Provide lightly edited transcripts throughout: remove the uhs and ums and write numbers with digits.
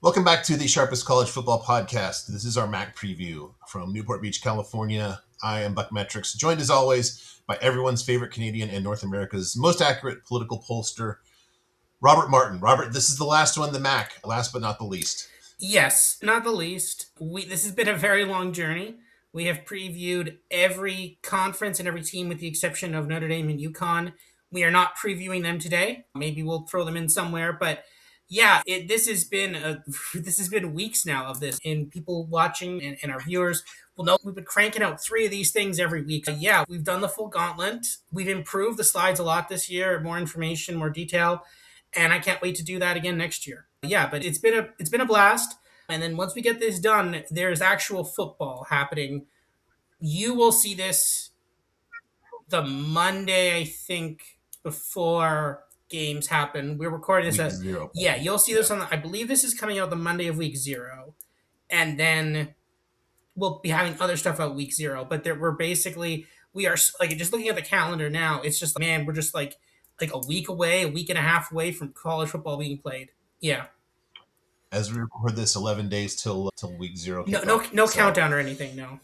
Welcome back to the Sharpest College Football Podcast. This is our MAC preview from Newport Beach, California. I am BuckMetrics, joined as always by everyone's favorite Canadian and North America's most accurate political pollster, Robert Martin. Robert, this is the last one, the MAC, last but not the least. Yes, not the least. This has been a very long journey. We have previewed every conference and every team with the exception of Notre Dame and UConn. We are not previewing them today. Maybe we'll throw them in somewhere, but yeah, this has been weeks now of this, and people watching and our viewers will know we've been cranking out three of these things every week. Yeah, we've done the full gauntlet. We've improved the slides a lot this year, more information, more detail, and I can't wait to do that again next year. Yeah, but it's been a blast. And then once we get this done, there's actual football happening. You will see this the Monday, I think, before games happen. We're recording this Week at zero. yeah. You'll see this I believe this is coming out the Monday of week 0, and then we'll be having other stuff out week 0. But we are like just looking at the calendar now. It's just man, we're just like a week away, a week and a half away from college football being played. Yeah. As we record this, 11 days till week zero No, no, kickoff. no So, countdown or anything. No.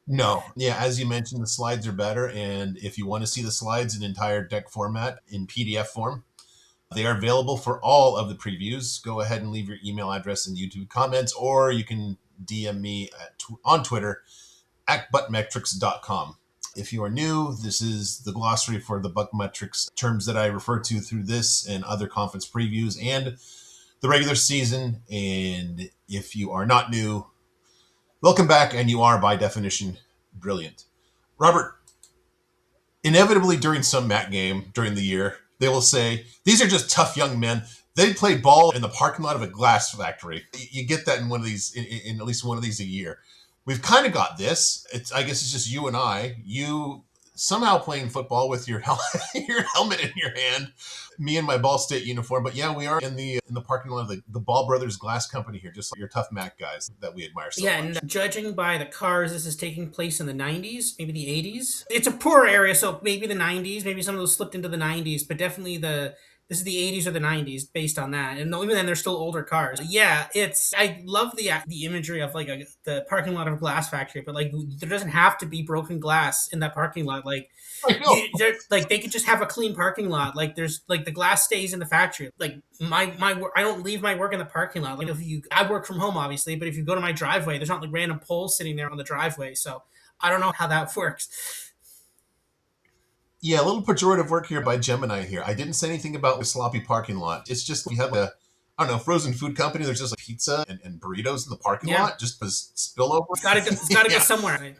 no. Yeah, as you mentioned, the slides are better. And if you want to see the slides in entire deck format in PDF form, they are available for all of the previews. Go ahead and leave your email address in the YouTube comments, or you can DM me on Twitter at BuckMetrics.com. If you are new, this is the glossary for the BuckMetrics terms that I refer to through this and other conference previews and the regular season. And if you are not new, welcome back, and you are, by definition, brilliant. Robert, inevitably during some MAC game during the year, they will say, these are just tough young men. They play ball in the parking lot of a glass factory. You get that in one of these, in at least one of these a year. We've kind of got this. I guess it's just you and I. You somehow playing football with your your helmet in your hand. Me in my Ball State uniform. But yeah, we are in the parking lot of the Ball Brothers Glass Company here, just like your tough MAC guys that we admire so Yeah, much. and judging by the cars, this is taking place in the 90s, maybe the 80s. It's a poor area, so maybe the 90s, maybe some of those slipped into the 90s, but definitely this is the 80s or the 90s based on that. And even then, they're still older cars. Yeah, I love the imagery of the parking lot of a glass factory, but like there doesn't have to be broken glass in that parking lot. Like I know. like they could just have a clean parking lot. Like there's like the glass stays in the factory. Like my work, I don't leave my work in the parking lot. Like I work from home obviously, but if you go to my driveway, there's not like random poles sitting there on the driveway. So I don't know how that works. Yeah, a little pejorative work here by Gemini here. I didn't say anything about the sloppy parking lot. It's just we have I don't know, frozen food company. There's just like pizza and burritos in the parking Yeah, lot just as spillover. it's got to go Yeah, somewhere.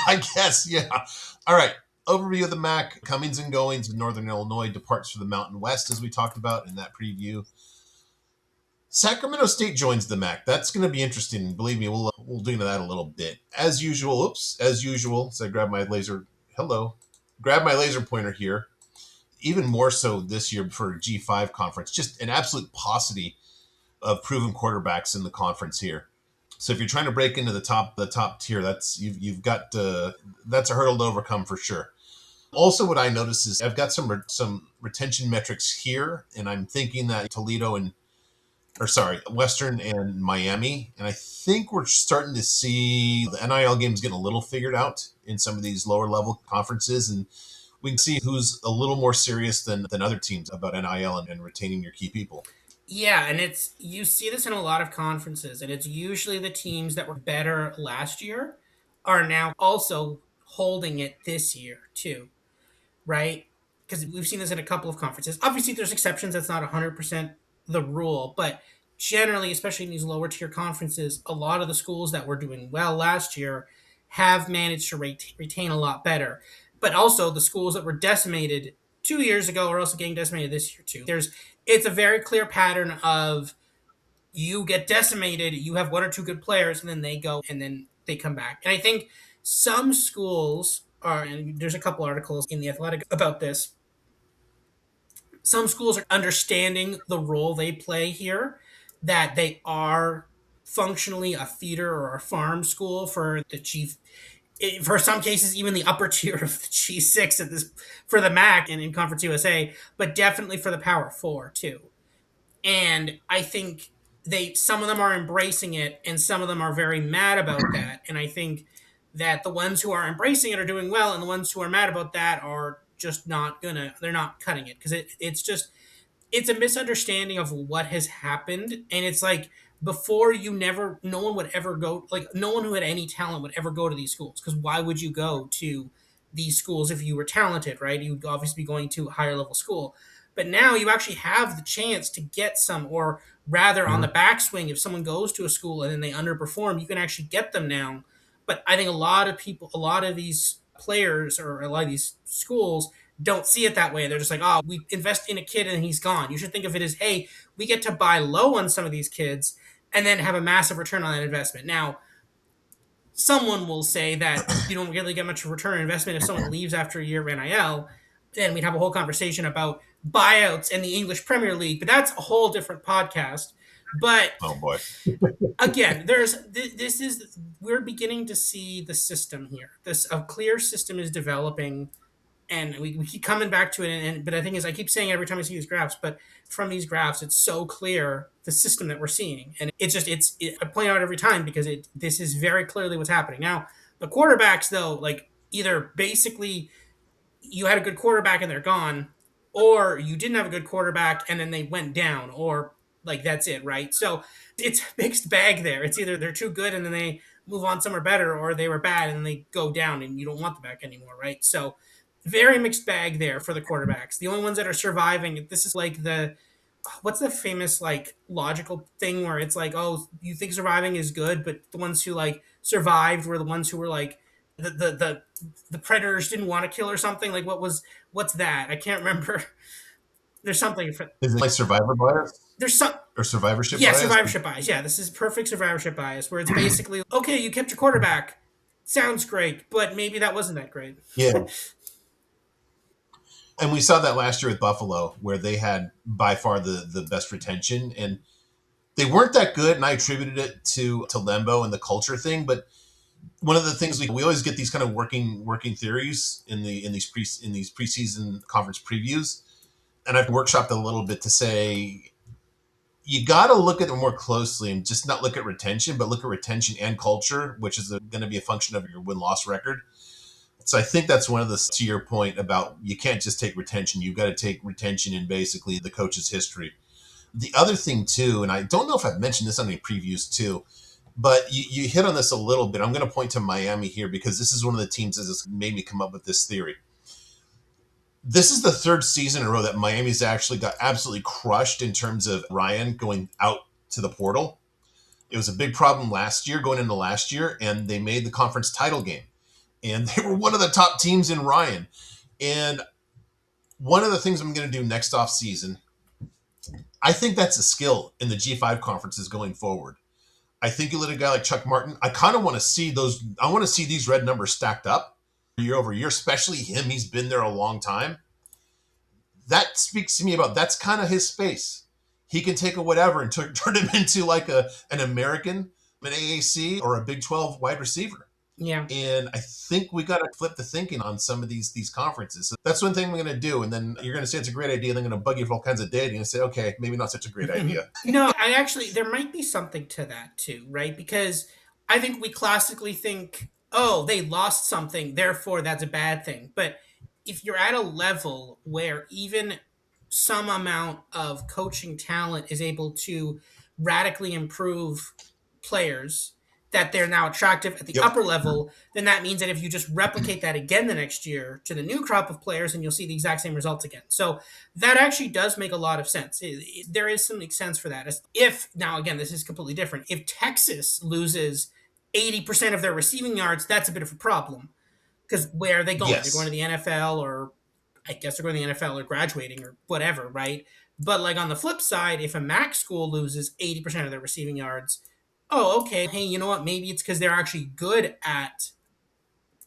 I guess. Yeah. All right. Overview of the MAC. Comings and goings in Northern Illinois, departs for the Mountain West, as we talked about in that preview. Sacramento State joins the MAC. That's going to be interesting. Believe me, we'll dig into that a little bit. As usual, as usual, so I grab my laser. Hello. Grab my laser pointer here. Even more so this year for G5 conference. Just an absolute paucity of proven quarterbacks in the conference here. So if you're trying to break into the top tier, you've got that's a hurdle to overcome for sure. Also, what I noticed is I've got some retention metrics here, and I'm thinking that Toledo Western and Miami, and I think we're starting to see the NIL games getting a little figured out in some of these lower level conferences, and we can see who's a little more serious than other teams about NIL and retaining your key people. Yeah, and you see this in a lot of conferences, and it's usually the teams that were better last year are now also holding it this year too, right? Because we've seen this in a couple of conferences. Obviously, there's exceptions. That's not 100% the rule, but generally, especially in these lower tier conferences, a lot of the schools that were doing well last year have managed to retain a lot better. But also, the schools that were decimated 2 years ago are also getting decimated this year too. It's a very clear pattern of you get decimated, you have one or two good players, and then they go and then they come back. And I think some schools are, and there's a couple articles in the Athletic about this. Some schools are understanding the role they play here, that they are functionally a feeder or a farm school for the chief. For some cases, even the upper tier of the G6 at this for the MAC and in Conference USA, but definitely for the Power Four too. And I think some of them are embracing it and some of them are very mad about that. And I think that the ones who are embracing it are doing well, and the ones who are mad about that are just not gonna they're not cutting it, because it's just it's a misunderstanding of what has happened. And it's like, before, no one would ever go, like, no one who had any talent would ever go to these schools, because why would you go to these schools if you were talented, right? You'd obviously be going to a higher level school. But now you actually have the chance to get some, or rather, on the Mhm. backswing, if someone goes to a school and then they underperform, you can actually get them now. But I think a lot of people, a lot of these players, or a lot of these schools, don't see it that way. They're just like, oh, we invest in a kid and he's gone. You should think of it as, hey, we get to buy low on some of these kids and then have a massive return on that investment. Now, someone will say that you don't really get much return on investment if someone leaves after a year of NIL. Then we'd have a whole conversation about buyouts in the English Premier League, but that's a whole different podcast. But Oh boy. again, this is we're beginning to see the system here. This a clear system is developing, and we keep coming back to it. But the thing is, I keep saying it every time I see these graphs, but from these graphs, it's so clear the system that we're seeing, and I point out every time, because this is very clearly what's happening now. The quarterbacks, though, like, either basically you had a good quarterback and they're gone, or you didn't have a good quarterback and then they went down, or like that's it, right? So it's a mixed bag there. It's either they're too good and then they move on somewhere better, or they were bad and they go down and you don't want them back anymore, right? So very mixed bag there for the quarterbacks. The only ones that are surviving, this is like the what's the famous, like, logical thing where it's like, oh, you think surviving is good, but the ones who, like, survived were the ones who were like the predators didn't want to kill or something. Like, what's that? I can't remember. There's something for Is it like survivor bias there's some or survivorship yeah, bias? survivorship bias. Yeah, this is perfect survivorship bias, where it's basically, okay, you kept your quarterback, sounds great, but maybe that wasn't that great. Yeah. And we saw that last year with Buffalo, where they had by far the best retention, and they weren't that good. And I attributed it to Lembo and the culture thing. But one of the things we always get these kind of working theories in these preseason conference previews, and I've workshopped a little bit to say you got to look at it more closely and just not look at retention, but look at retention and culture, which is going to be a function of your win loss record. So I think that's one of the, to your point about, you can't just take retention. You've got to take retention in basically the coach's history. The other thing too, and I don't know if I've mentioned this on any previews too, but you hit on this a little bit. I'm going to point to Miami here because this is one of the teams that has made me come up with this theory. This is the third season in a row that Miami's actually got absolutely crushed in terms of Ryan going out to the portal. It was a big problem last year, going into last year, and they made the conference title game. And they were one of the top teams in Ryan. And one of the things I'm going to do next off season, I think that's a skill in the G5 conferences going forward. I think you let a guy like Chuck Martin, I kind of want to see those, I want to see these red numbers stacked up year over year, especially him. He's been there a long time. That speaks to me about, that's kind of his space. He can take a whatever and turn him into like an American, an AAC, or a Big 12 wide receiver. Yeah. And I think we got to flip the thinking on some of these conferences. So that's one thing we're going to do. And then you're going to say it's a great idea. They're going to bug you for all kinds of data. You're going to say, okay, maybe not such a great idea. No, I actually, there might be something to that too, right? Because I think we classically think, oh, they lost something, therefore that's a bad thing. But if you're at a level where even some amount of coaching talent is able to radically improve players, that they're now attractive at the Yep. upper level, then that means that if you just replicate that again the next year to the new crop of players, and you'll see the exact same results again. So that actually does make a lot of sense. There is some sense for that. If, now again, this is completely different. If Texas loses 80% of their receiving yards, that's a bit of a problem. Because where are they going? They're going to Yes. the NFL, or I guess they're going to the NFL or graduating or whatever, right? But like on the flip side, if a MAC school loses 80% of their receiving yards, oh, okay, hey, you know what? Maybe it's because they're actually good at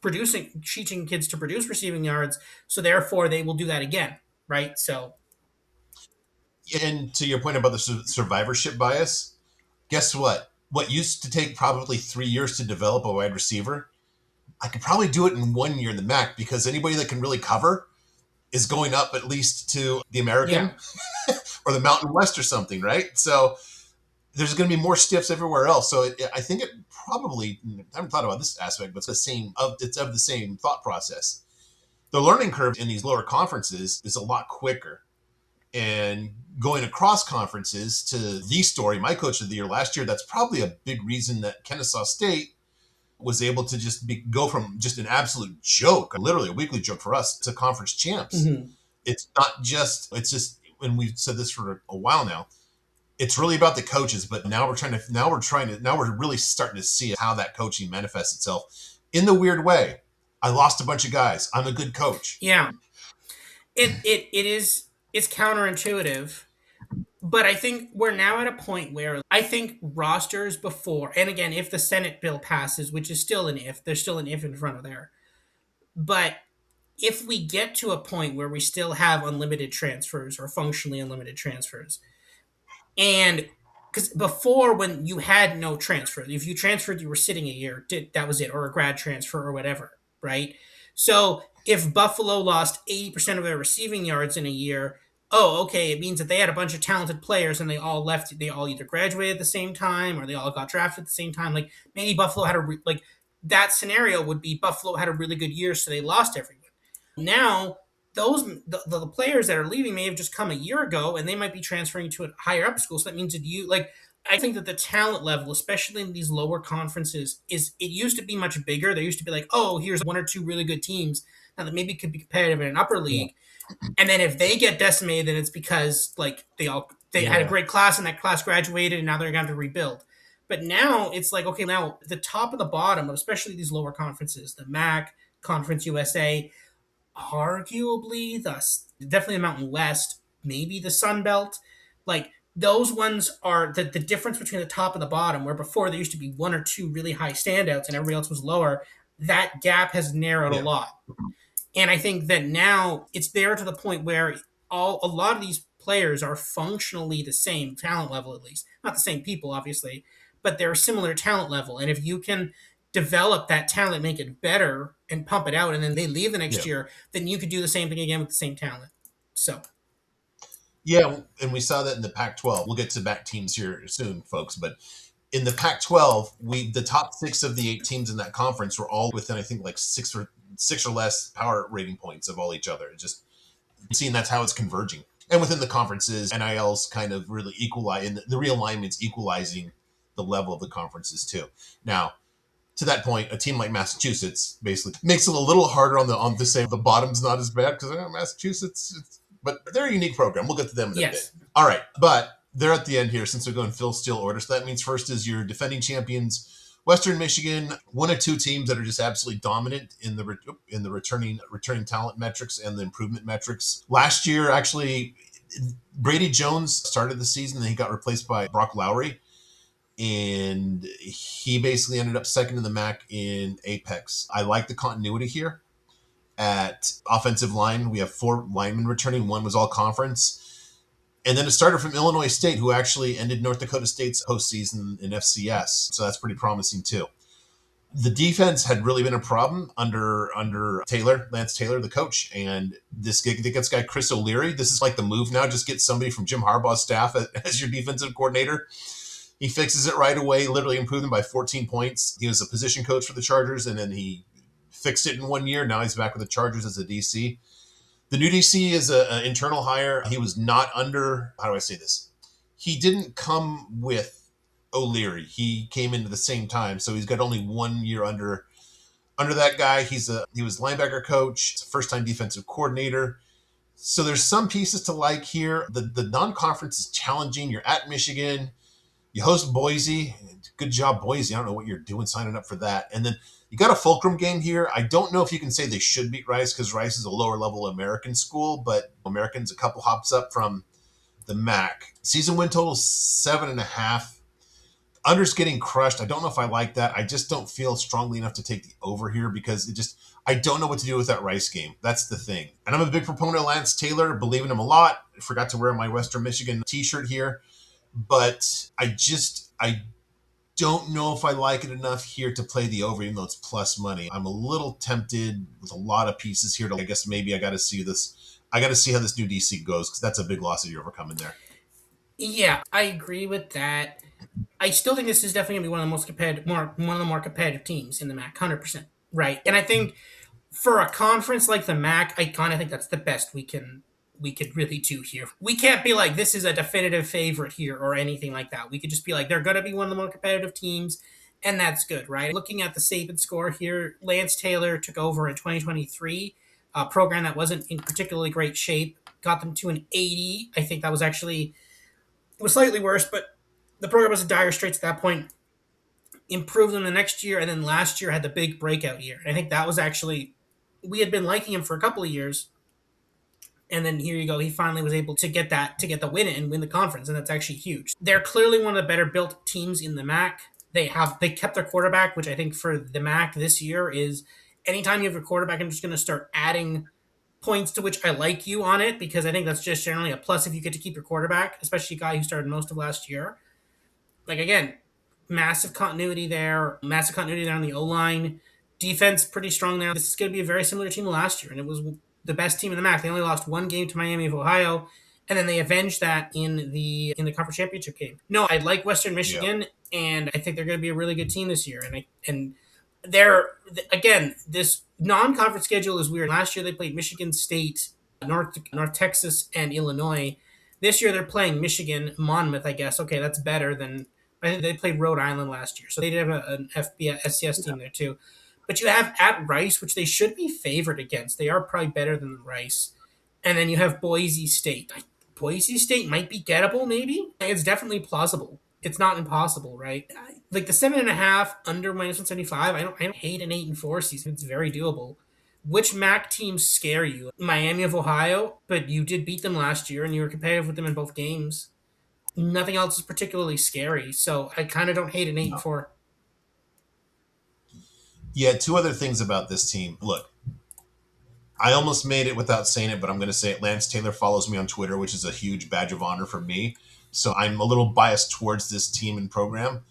teaching kids to produce receiving yards, so therefore they will do that again, right? So And to your point about the survivorship bias, guess what? What used to take probably 3 years to develop a wide receiver, I could probably do it in 1 year in the MAC, because anybody that can really cover is going up at least to the yeah, American, or the Mountain West or something, right? So there's going to be more stiffs everywhere else. So I think it probably, I haven't thought about this aspect, but it's of the same thought process. The learning curve in these lower conferences is a lot quicker. And going across conferences to the story, my coach of the year last year, that's probably a big reason that Kennesaw State was able to go from just an absolute joke, literally a weekly joke for us, to conference champs. Mm-hmm. It's just, and we've said this for a while now, it's really about the coaches, but now we're really starting to see how that coaching manifests itself in the weird way. I lost a bunch of guys. I'm a good coach. Yeah, it is. It's counterintuitive, but I think we're now at a point where I think rosters before, and again, if the Senate bill passes, which is still an if, there's still an if in front of there. But if we get to a point where we still have unlimited transfers or functionally unlimited transfers, and because before, when you had no transfer, if you transferred, you were sitting a year, that was it, or a grad transfer or whatever, right? So if Buffalo lost 80% of their receiving yards in a year, oh, okay, it means that they had a bunch of talented players and they all left. They all either graduated at the same time or they all got drafted at the same time. Like maybe Buffalo had like that scenario would be Buffalo had a really good year, so they lost everyone. Now the players that are leaving may have just come a year ago and they might be transferring to a higher up school. So that means that you like I think that the talent level, especially in these lower conferences, is it used to be much bigger. There used to be like, oh, here's one or two really good teams now that maybe could be competitive in an upper Yeah. league. And then if they get decimated, then it's because like they had a Yeah. great class and that class graduated and now they're gonna have to rebuild. But now it's like, okay, now the top and the bottom, especially these lower conferences, the MAC, Conference USA, arguably definitely the Mountain West, maybe the Sun Belt. Like those ones are the difference between the top and the bottom, where before there used to be one or two really high standouts and everybody else was lower. That gap has narrowed a Yeah. lot. And I think that now it's there to the point where a lot of these players are functionally the same talent level, at least. Not the same people, obviously, but they're a similar talent level. And if you can develop that talent, make it better, and pump it out, and then they leave the next Yeah. year, then you could do the same thing again with the same talent. So, Yeah. And we saw that in the Pac 12. We'll get to back teams here soon, folks. But in the Pac 12, the top six of the eight teams in that conference were all within, I think, like six or less power rating points of all each other. It's just seeing that's how it's converging. And within the conferences, NIL's kind of really equalize, and the realignment's equalizing the level of the conferences too. Now, to that point, a team like Massachusetts basically makes it a little harder on to say the bottom's not as bad because Massachusetts, but they're a unique program. We'll get to them in a bit. yes. All right, but they're at the end here since they're going Phil Steele order. So that means first is your defending champions, Western Michigan, one of two teams that are just absolutely dominant in the returning talent metrics and the improvement metrics. Last year, actually, Brady Jones started the season, and he got replaced by Brock Lowry, and he basically ended up second in the MAC in Apex. I like the continuity here. At offensive line, we have four linemen returning. One was all conference. And then a starter from Illinois State who actually ended North Dakota State's postseason in FCS. So that's pretty promising too. The defense had really been a problem under Lance Taylor, the coach. And this guy, Chris O'Leary, this is like the move now. Just get somebody from Jim Harbaugh's staff as your defensive coordinator. He fixes it right away, literally improved them by 14 points. He was a position coach for the Chargers, and then he fixed it in 1 year. Now he's back with the Chargers as a DC. The new DC is an internal hire. He was not under, how do I say this? He didn't come with O'Leary. He came into the same time, so he's got only 1 year under that guy. He was linebacker coach, first time defensive coordinator. So there's some pieces to like here. The non-conference is challenging. You're at Michigan. You host Boise. Good job, Boise. I don't know what you're doing signing up for that. And then you got a fulcrum game here. I don't know if you can say they should beat Rice because Rice is a lower level American school, but American's a couple hops up from the MAC. Season win total 7.5. Under's getting crushed. I don't know if I like that. I just don't feel strongly enough to take the over here because I don't know what to do with that Rice game. That's the thing. And I'm a big proponent of Lance Taylor, believe in him a lot. I forgot to wear my Western Michigan t-shirt here. But I don't know if I like it enough here to play the over, even though it's plus money. I'm a little tempted with a lot of pieces here. I guess maybe I got to see this. I got to see how this new DC goes because that's a big loss that you're overcoming there. Yeah, I agree with that. I still think this is definitely gonna be one of the most competitive, one of the more competitive teams in the MAC, 100%. Right, and I think for a conference like the MAC, I kind of think that's the best we could really do here. We can't be like this is a definitive favorite here or anything like that. We could just be like they're going to be one of the more competitive teams, and that's good, right? Looking at the Saban score here, Lance Taylor took over in 2023, a program that wasn't in particularly great shape, got them to an 80. I think that was actually it was slightly worse, but the program was in dire straits at that point. Improved them the next year, and then last year had the big breakout year. And I think that was actually we had been liking him for a couple of years, and then here you go, he finally was able to get the win and win the conference, and that's actually huge. They're clearly one of the better built teams in the MAC. They kept their quarterback, which I think for the MAC this year is anytime you have a quarterback, I'm just going to start adding points to which I like you on it because I think that's just generally a plus if you get to keep your quarterback, especially a guy who started most of last year. Like again, massive continuity there on the O line. Defense pretty strong there. This is going to be a very similar team to last year, and it was the best team in the MAC. They only lost one game to Miami of Ohio, and then they avenged that in the conference championship game. No, I like Western Yeah. Michigan, and I think they're going to be a really good team this year. And they're again this non-conference schedule is weird. Last year they played Michigan State, North Texas, and Illinois. This year they're playing Michigan, Monmouth. I guess okay, that's better than I think they played Rhode Island last year, so they did have an FBS SCS team there too. But you have at Rice, which they should be favored against. They are probably better than Rice, and then you have Boise State. Boise State might be gettable, maybe. It's definitely plausible. It's not impossible, right? Like the 7.5 under -175. I don't hate an 8-4 season. It's very doable. Which MAC teams scare you? Miami of Ohio, but you did beat them last year, and you were competitive with them in both games. Nothing else is particularly scary, so I kind of don't hate an eight and No. four. Yeah, two other things about this team. Look, I almost made it without saying it, but I'm going to say it. Lance Taylor follows me on Twitter, which is a huge badge of honor for me. So I'm a little biased towards this team and program.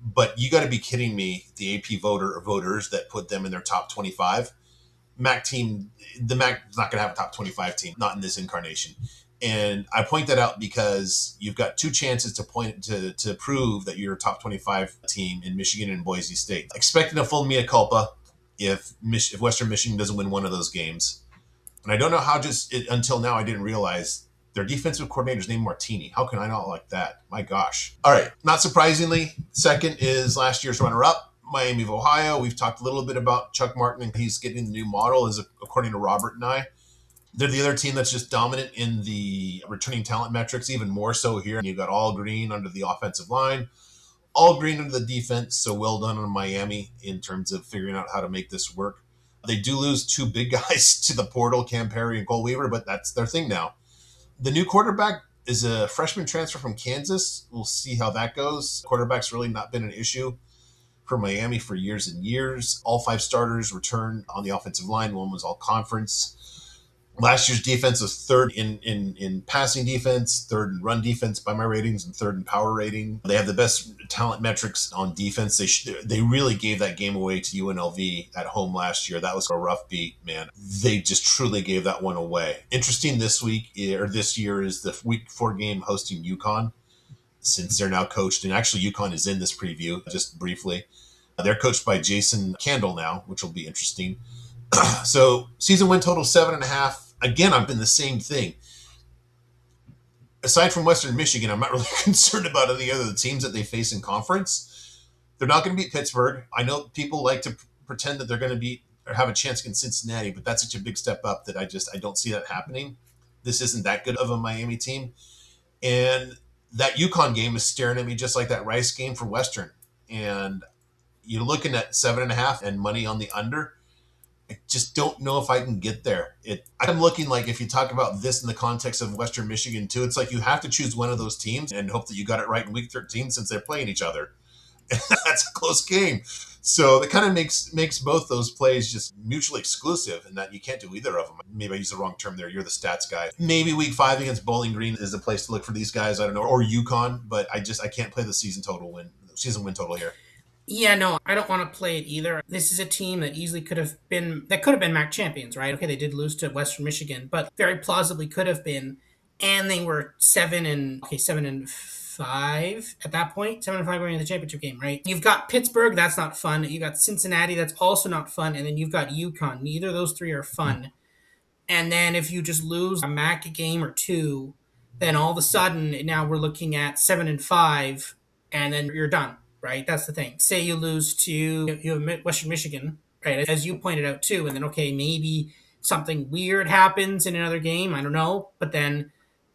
But you got to be kidding me, the AP voter or voters that put them in their top 25. MAC team, the MAC is not going to have a top 25 team, not in this incarnation. And I point that out because you've got two chances to prove that you're a top 25 team in Michigan and Boise State. Expecting a full mea culpa if Western Michigan doesn't win one of those games. And I don't know how until now I didn't realize their defensive coordinator's named Martini. How can I not like that? My gosh. All right. Not surprisingly, second is last year's runner-up, Miami of Ohio. We've talked a little bit about Chuck Martin, and he's getting the new model, as according to Robert and I. They're the other team that's just dominant in the returning talent metrics, even more so here. And you've got all green under the offensive line, all green under the defense. So well done on Miami in terms of figuring out how to make this work. They do lose two big guys to the portal, Cam Perry and Cole Weaver, but that's their thing now. The new quarterback is a freshman transfer from Kansas. We'll see how that goes. Quarterback's really not been an issue for Miami for years and years. All five starters returned on the offensive line. One was all conference. Last year's defense was third in passing defense, third in run defense by my ratings, and third in power rating. They have the best talent metrics on defense. They really gave that game away to UNLV at home last year. That was a rough beat, man. They just truly gave that one away. Interesting this year is the week 4 game hosting UConn, since they're now coached, and actually UConn is in this preview just briefly. They're coached by Jason Candle now, which will be interesting. So season win total 7.5. Again, I've been the same thing. Aside from Western Michigan, I'm not really concerned about any other teams that they face in conference. They're not going to beat Pittsburgh. I know people like to pretend that they're going to beat or have a chance against Cincinnati, but that's such a big step up that I don't see that happening. This isn't that good of a Miami team, and that UConn game is staring at me just like that Rice game for Western. And you're looking at 7.5 and money on the under. I just don't know if I can get there. I'm looking like if you talk about this in the context of Western Michigan too, it's like you have to choose one of those teams and hope that you got it right in week 13 since they're playing each other. That's a close game. So that kind of makes both those plays just mutually exclusive in that you can't do either of them. Maybe I used the wrong term there. You're the stats guy. Maybe week 5 against Bowling Green is a place to look for these guys. I don't know. Or UConn, but I can't play the season win total here. Yeah, no, I don't want to play it either. This is a team that easily could have been MAC champions, right? Okay, they did lose to Western Michigan, but very plausibly could have been. and they were 7-5 at that point. 7-5 going into the championship game, right? You've got Pittsburgh, that's not fun. You got Cincinnati, that's also not fun, and then you've got UConn. Neither of those three are fun. And then if you just lose a MAC game or two, then all of a sudden now we're looking at 7-5, and then you're done, right? That's the thing. Say you lose to you have Western Michigan, right? As you pointed out too, and then okay, maybe something weird happens in another game. I don't know, but then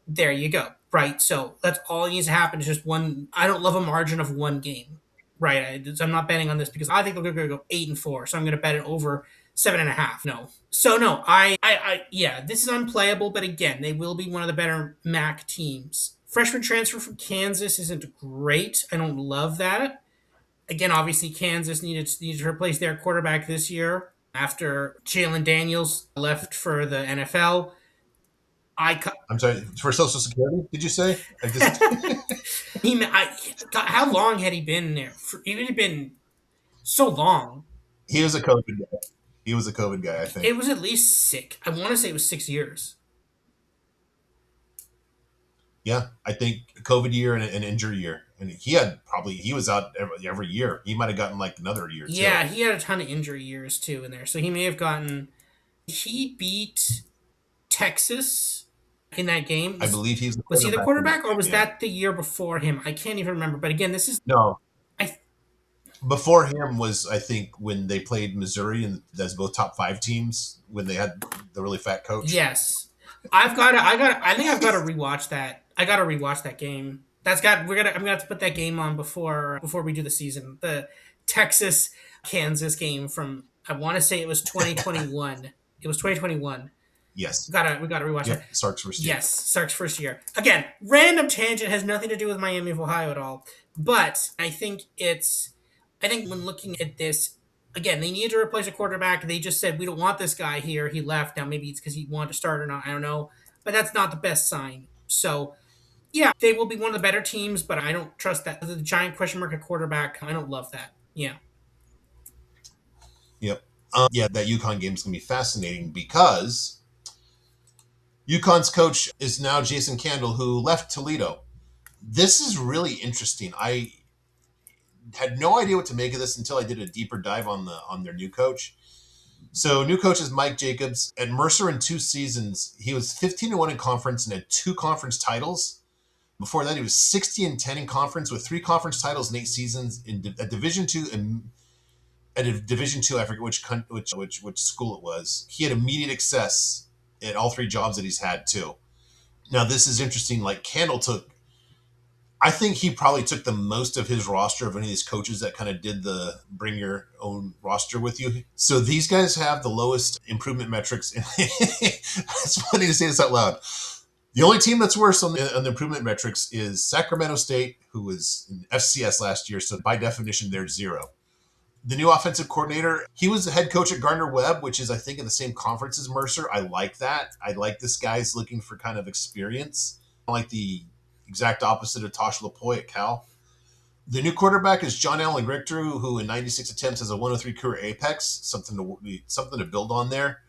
there you go, right? So that's all that needs to happen is just one. I don't love a margin of one game, right? I'm not betting on this because I think they're going to go 8-4, so I'm going to bet it over 7.5. No, so no, yeah, this is unplayable. But again, they will be one of the better MAC teams. Freshman transfer from Kansas isn't great. I don't love that. Again, obviously Kansas needed to replace their quarterback this year after Jalen Daniels left for the NFL. I I'm sorry, for Social Security, did you say? I just God, how long had he been there? It had been so long. he was a COVID guy. He was a COVID guy, I It think. was at least six. I want to say it was 6 years. Yeah, I think COVID year and an injury year, and he was out every year. He might have gotten like another year too. Yeah, he had a ton of injury years too in there, so he may have gotten. He beat Texas in that game. I believe he's the Was he the quarterback in that quarterback, or game. was Yeah, that the year before him? I can't even remember. But again, this is no, I before him was I think when they played Missouri and as both top five teams when they had the really fat coach. Yes, I think I've got to rewatch that. I got to rewatch that game. That's got. We're gonna. I'm gonna have to put that game on before we do the season. The Texas Kansas game from. I want to say it was 2021. It was 2021. Yes. We gotta rewatch that. Yep. Sark's first year. Yes, Sark's first year. Again, random tangent, has nothing to do with Miami of Ohio at all. But I think when looking at this, again, they needed to replace a quarterback. They just said we don't want this guy here. He left. Now maybe it's because he wanted to start or not. I don't know. But that's not the best sign. So yeah, they will be one of the better teams, but I don't trust that. The giant question mark at quarterback, I don't love that. Yeah. Yep. Yeah, that UConn game is going to be fascinating because UConn's coach is now Jason Candle, who left Toledo. This is really interesting. I had no idea what to make of this until I did a deeper dive on their new coach. So new coach is Mike Jacobs. At Mercer in 2 seasons, he was 15-1 in conference and had 2 conference titles. Before that, he was 60-10 in conference with 3 conference titles in 8 seasons in a Division two and at a Division two. I forget which school it was. He had immediate success at all 3 jobs that he's had too. Now this is interesting. Like Candle took, I think he probably took the most of his roster of any of these coaches that kind of did the bring your own roster with you. So these guys have the lowest improvement metrics. It's funny to say this out loud. The only team that's worse on the improvement metrics is Sacramento State, who was in FCS last year. So by definition, they're 0. The new offensive coordinator, he was the head coach at Gardner Webb, which is, I think, in the same conference as Mercer. I like that. I like this guy's looking for kind of experience. I like the exact opposite of Tosh Lapoy at Cal. The new quarterback is John Allen Richter, who in 96 attempts has a 103 career apex, something to build on there.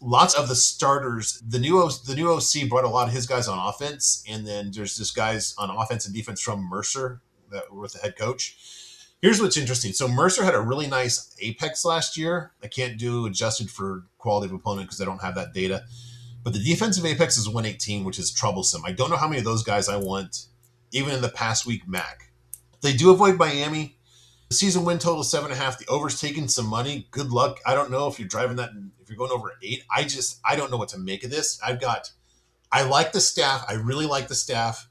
Lots of the starters, the new OC brought a lot of his guys on offense, and then there's just guys on offense and defense from Mercer that were with the head coach. Here's what's interesting. So Mercer had a really nice apex last year. I can't do adjusted for quality of opponent because I don't have that data. But the defensive apex is 118, which is troublesome. I don't know how many of those guys I want, even in the past week MAC. They do avoid Miami. The season win total is 7.5. The over's taking some money. Good luck. I don't know if you're driving that, if you're going over 8. I don't know what to make of this. I like the staff. I really like the staff.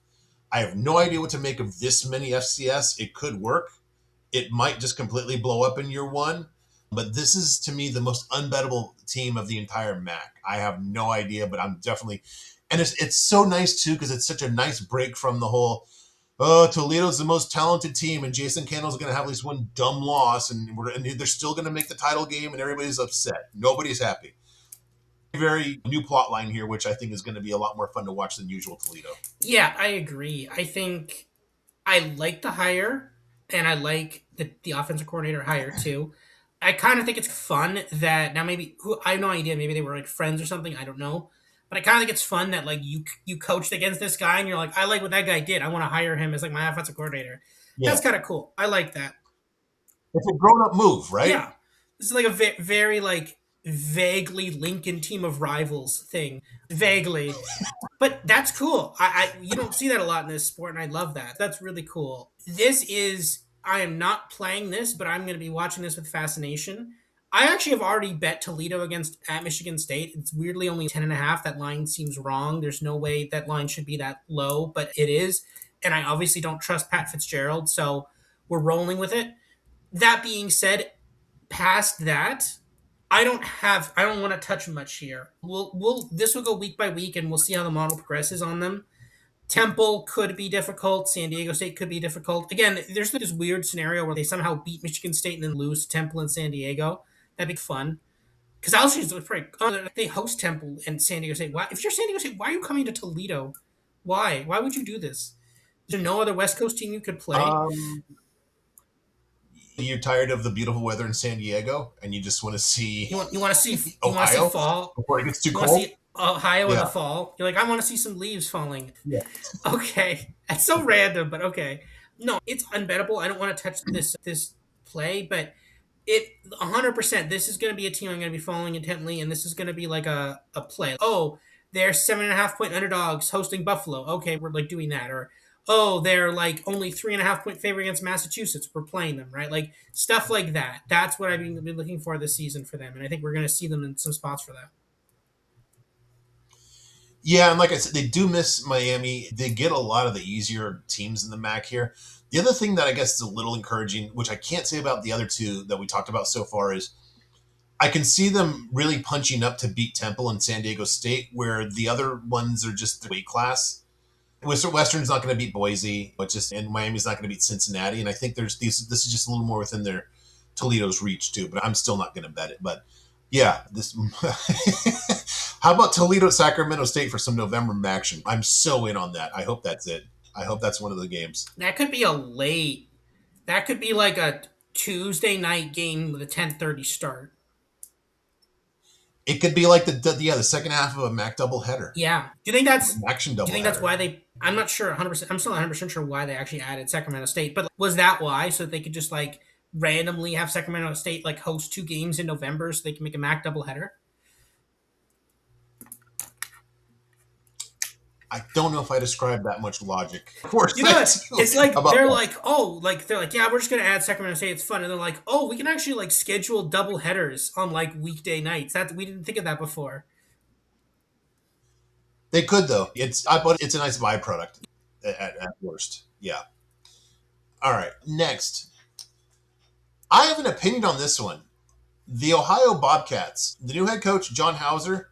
I have no idea what to make of this many FCS. It could work. It might just completely blow up in year one. But this is, to me, the most unbettable team of the entire MAC. I have no idea, but I'm definitely, and it's so nice too because it's such a nice break from the whole. Oh, Toledo's the most talented team, and Jason Candle's going to have at least one dumb loss, and they're still going to make the title game, and everybody's upset. Nobody's happy. Very new plot line here, which I think is going to be a lot more fun to watch than usual Toledo. Yeah, I agree. I think I like the hire, and I like the offensive coordinator hire too. I kind of think it's fun that now maybe who I have no idea, maybe they were like friends or something. I don't know, But I kind of think it's fun that like you coached against this guy and you're like, I like what that guy did. I want to hire him as like my offensive coordinator. Yeah. That's kind of cool. I like that. It's a grown up move, right? Yeah, this is like a very like vaguely Lincoln team of rivals thing. Vaguely, but that's cool. I you don't see that a lot in this sport, and I love that. That's really cool. This is I am not playing this, but I'm going to be watching this with fascination. I actually have already bet Toledo against at Michigan State. It's weirdly only 10.5. That line seems wrong. There's no way that line should be that low, but it is. And I obviously don't trust Pat Fitzgerald, so we're rolling with it. That being said, past that, I don't want to touch much here. We'll this will go week by week and we'll see how the model progresses on them. Temple could be difficult. San Diego State could be difficult. Again, there's this weird scenario where they somehow beat Michigan State and then lose to Temple and San Diego. That'd be fun. Because I also just pretty. They host Temple and San Diego State. Why? If you're San Diego State, why are you coming to Toledo? Why? Why would you do this? Is there no other West Coast team you could play? Um, you're tired of the beautiful weather in San Diego and you just want to see You want to see Ohio fall. before it gets too You want to cold. see Ohio in the Yeah. fall. You're like, I want to see some leaves falling. Yeah. Okay, that's so random, but okay. No, it's unbettable. I don't want to touch this play, but it 100%. This is going to be a team I'm going to be following intently, and this is going to be like a play. Oh, they're 7.5 point underdogs hosting Buffalo. Okay, we're like doing that, or oh, they're like only 3.5 point favorite against Massachusetts. We're playing them, right? Like stuff like that. That's what I've been looking for this season for them, and I think we're going to see them in some spots for that. Yeah, and like I said, they do miss Miami. They get a lot of the easier teams in the MAC here. The other thing that I guess is a little encouraging, which I can't say about the other two that we talked about so far, is I can see them really punching up to beat Temple and San Diego State, where the other ones are just the weight class. Western's not going to beat Boise, but just and Miami's not going to beat Cincinnati. And I think there's these. This is just a little more within their Toledo's reach too. But I'm still not going to bet it. But yeah, this. How about Toledo Sacramento State for some November action? I'm so in on that. I hope that's it. I hope that's one of the games. That could be a late. That could be like a Tuesday night game with a 10:30 start. It could be like the second half of a MAC doubleheader, Yeah. Do you think that's action Do you think that's doubleheader. why they? I'm not sure 100%. I'm still 100% sure why they actually added Sacramento State, but was that why? So that they could just like randomly have Sacramento State like host two games in November so they can make a MAC doubleheader? I don't know if I described that much logic. Of course, You know, that it, too. it's like About they're what? like, oh, like they're like, yeah, we're just gonna add Sacramento State. It's fun, and they're like, oh, we can actually like schedule double headers on like weekday nights. That we didn't think of that before. They could though. But it's a nice byproduct at worst. Yeah. All right. Next, I have an opinion on this one. The Ohio Bobcats. The new head coach John Hauser,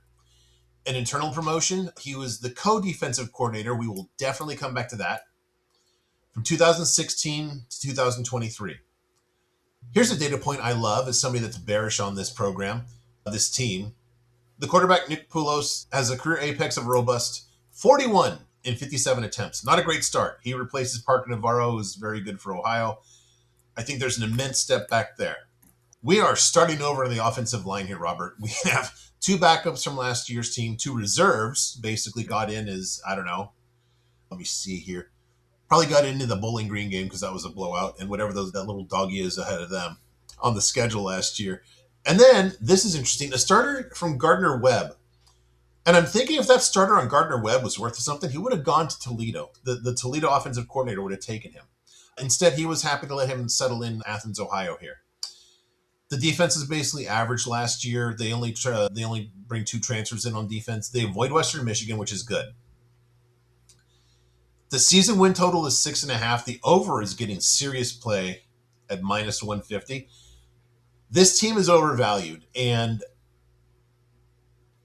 an internal promotion. He was the co-defensive coordinator. We will definitely come back to that from 2016 to 2023. Here's a data point I love as somebody that's bearish on this program, this team. The quarterback, Nick Poulos, has a career apex of robust 41 in 57 attempts. Not a great start. He replaces Parker Navarro, who's very good for Ohio. I think there's an immense step back there. We are starting over on the offensive line here, Robert. We have two backups from last year's team, two reserves basically got in as, I don't know, let me see here. Probably got into the Bowling Green game because that was a blowout and whatever that little doggy is ahead of them on the schedule last year. And then, this is interesting, a starter from Gardner Webb. And I'm thinking if that starter on Gardner Webb was worth something, he would have gone to Toledo. The Toledo offensive coordinator would have taken him. Instead, he was happy to let him settle in Athens, Ohio here. The defense is basically average last year. They only bring two transfers in on defense. They avoid Western Michigan, which is good. The season win total is 6.5. The over is getting serious play at minus 150. This team is overvalued. And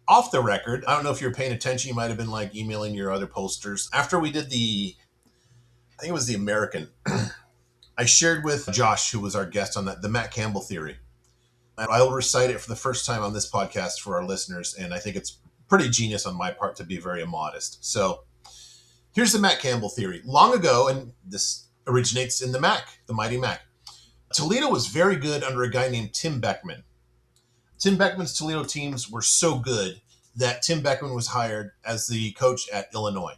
off the record, I don't know if you're paying attention. You might have been like emailing your other posters. After we did I think it was the American, I shared with Josh, who was our guest on that, the Matt Campbell theory. And I'll recite it for the first time on this podcast for our listeners. And I think it's pretty genius on my part to be very immodest. So here's the Matt Campbell theory. Long ago, and this originates in the MAC, the mighty MAC, Toledo was very good under a guy named Tim Beckman. Tim Beckman's Toledo teams were so good that Tim Beckman was hired as the coach at Illinois.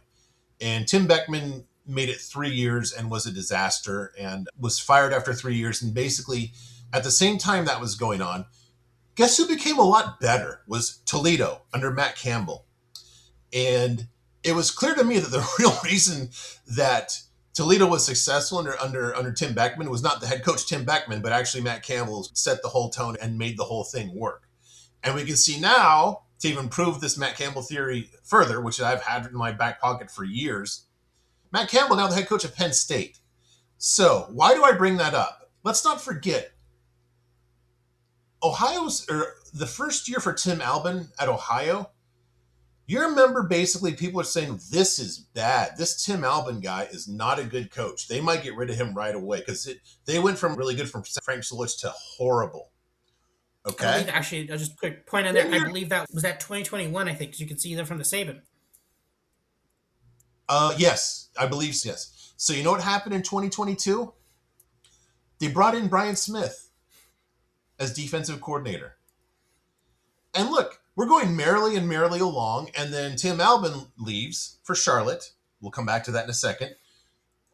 And Tim Beckman made it 3 years and was a disaster and was fired after 3 years. And basically, at the same time that was going on, guess who became a lot better was Toledo under Matt Campbell. And it was clear to me that the real reason that Toledo was successful under Tim Beckman was not the head coach Tim Beckman, but actually Matt Campbell set the whole tone and made the whole thing work. And we can see now, to even prove this Matt Campbell theory further, which I've had in my back pocket for years, Matt Campbell now the head coach of Penn State. So why do I bring that up? Let's not forget the first year for Tim Albin at Ohio. You remember basically people are saying this is bad. This Tim Albin guy is not a good coach. They might get rid of him right away because they went from really good from Frank Solich to horrible. I Okay, believe actually, I'll just quick point on there. I believe that was that 2021. I think because you can see that from the Saban. yes, I believe so, yes. So you know what happened in 2022? They brought in Brian Smith as defensive coordinator. And look, we're going merrily and merrily along, and then Tim Albin leaves for Charlotte. We'll come back to that in a second.